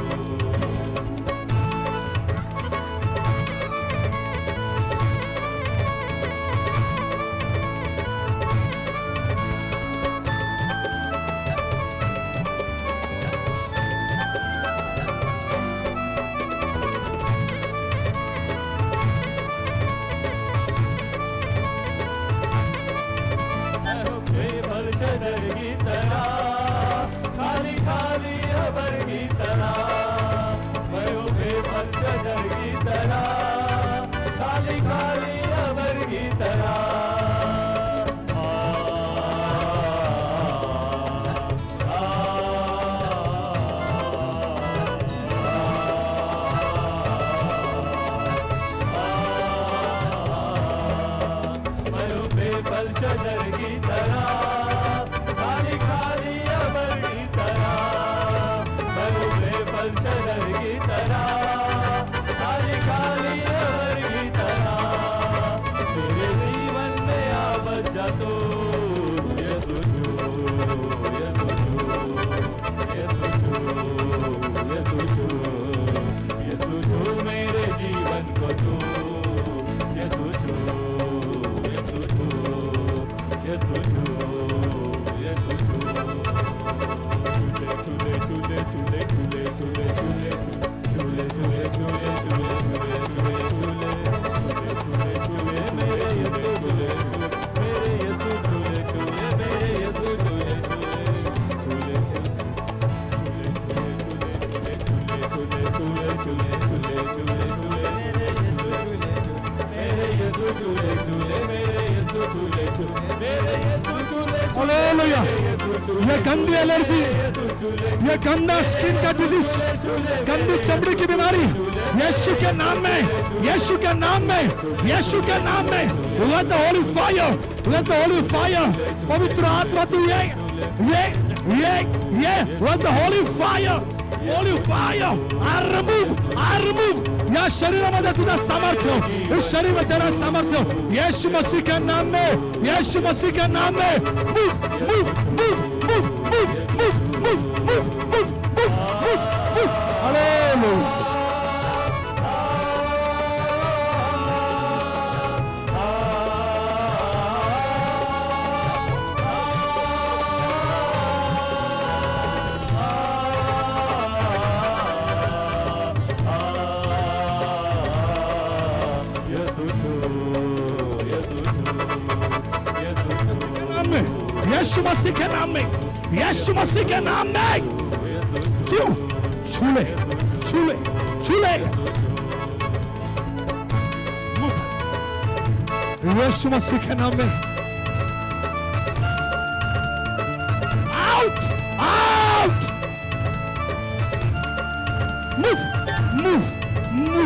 शदर की तरह खाली खाली अबर की तरह, मैं हूँ बेफल शदर की तरह खाली खाली अबर की तरह। मैं हूँ बेफल शदर की तरह शदर की तरह खाली खाली अबर की तरह, मेरे जीवन में आ बचा तू, यीशु तू, यीशु तू, यीशु तू, यीशु तू, यीशु तू मेरे जीवन को तू, यीशु तू, यीशु तू, यीशु तू, यीशु तू। चूले चूले चूले चूले चूले चूले चूले चूले चूले चूले चूले चूले चूले चूले मेरे यीशु चूले, मेरे यीशु चूले चूले, मेरे यीशु चूले चूले चूले चूले चूले चूले चूले चूले चूले मेरे यीशु चूले चूले, मेरे यीशु चूले चूले, मेरे यीशु चूले। हालेलुया। ये गंदी एलर्जी, ये गंदा स्किन का डिजीज, गंदी चमड़ी की बीमारी यीशु के नाम में, यीशु के नाम में, यीशु के नाम में, let the holy fire, let the holy fire, पवित्र आत्मा तू ये Let the holy fire I remove या शरीरामध्ये तुझा सामर्थ्य, इस शरीर में तेरा सामर्थ्य यीशु मसीह के नाम में, यीशु मसीह के नाम में move. Hallelujah. यीशु मसीह के नाम में, यीशु मसीह के नाम में छू ले यीशु मसीह के नाम में out move move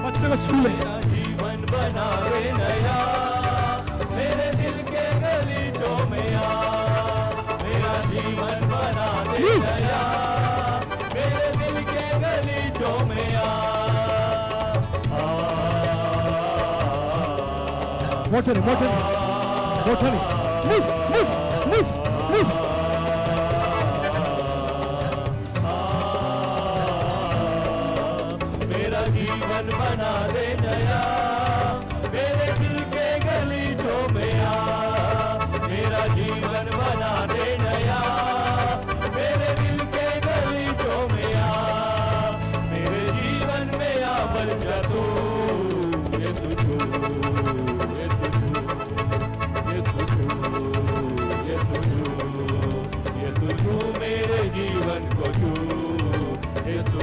बच्चे को छू ले। जीवन बनावे नया मेरे दिल के गलीचों में आ, मेरा जीवन बना दे नया मेरे दिल के गलीचों में आ। मोटरी move जीवन बना दे नया मेरे दिल के गलीचों में आ, मेरा जीवन बना दे नया मेरे दिल के गलीचों में आ, मेरे जीवन में आ बल जा तू यीशु तू मेरे जीवन को छू यीशु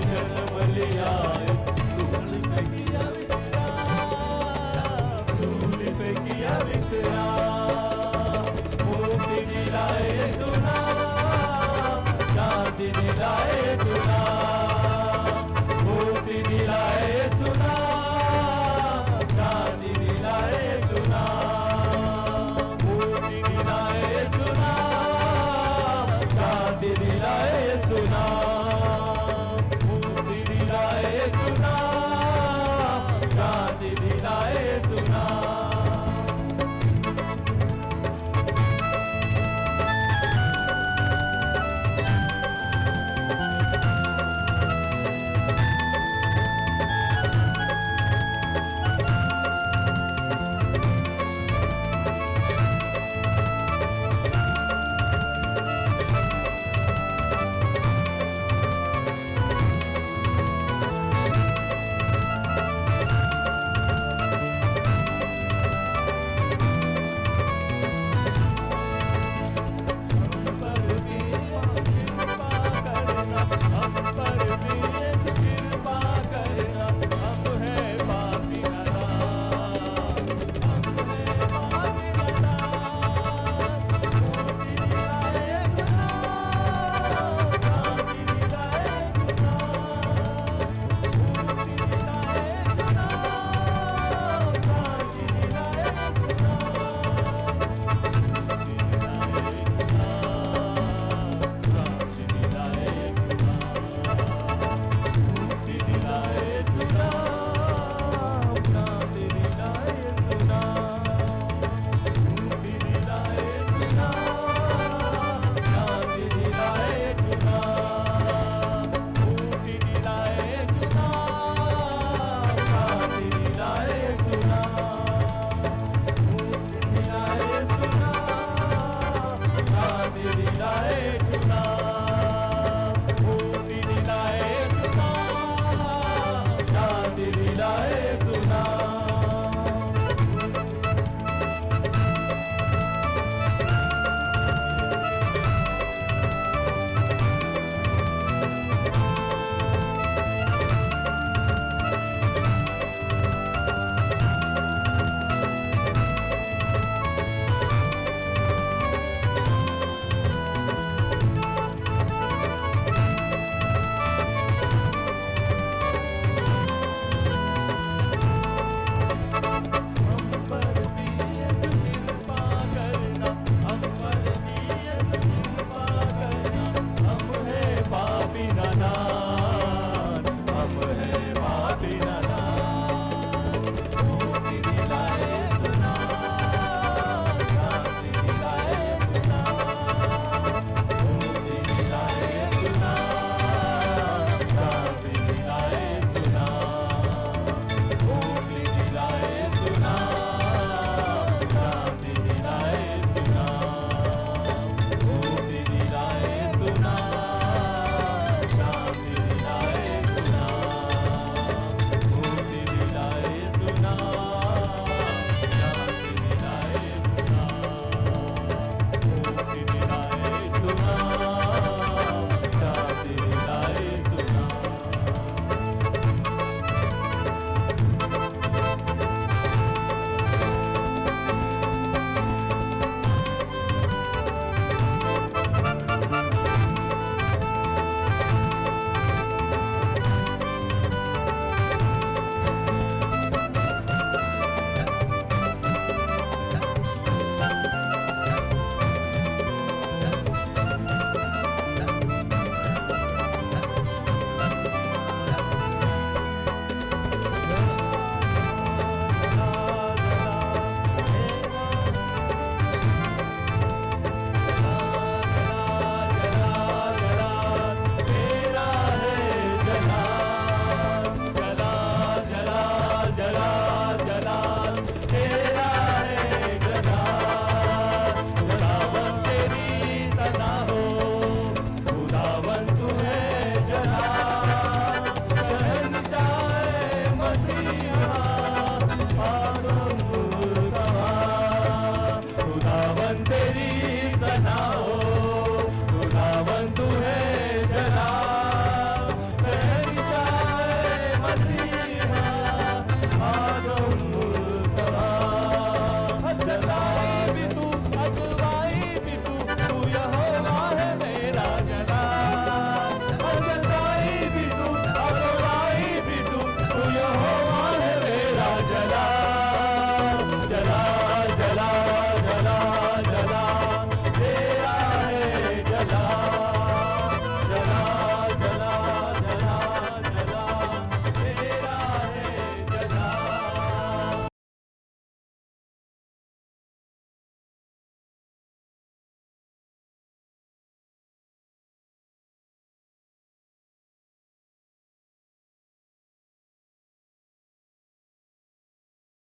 जन्म लिया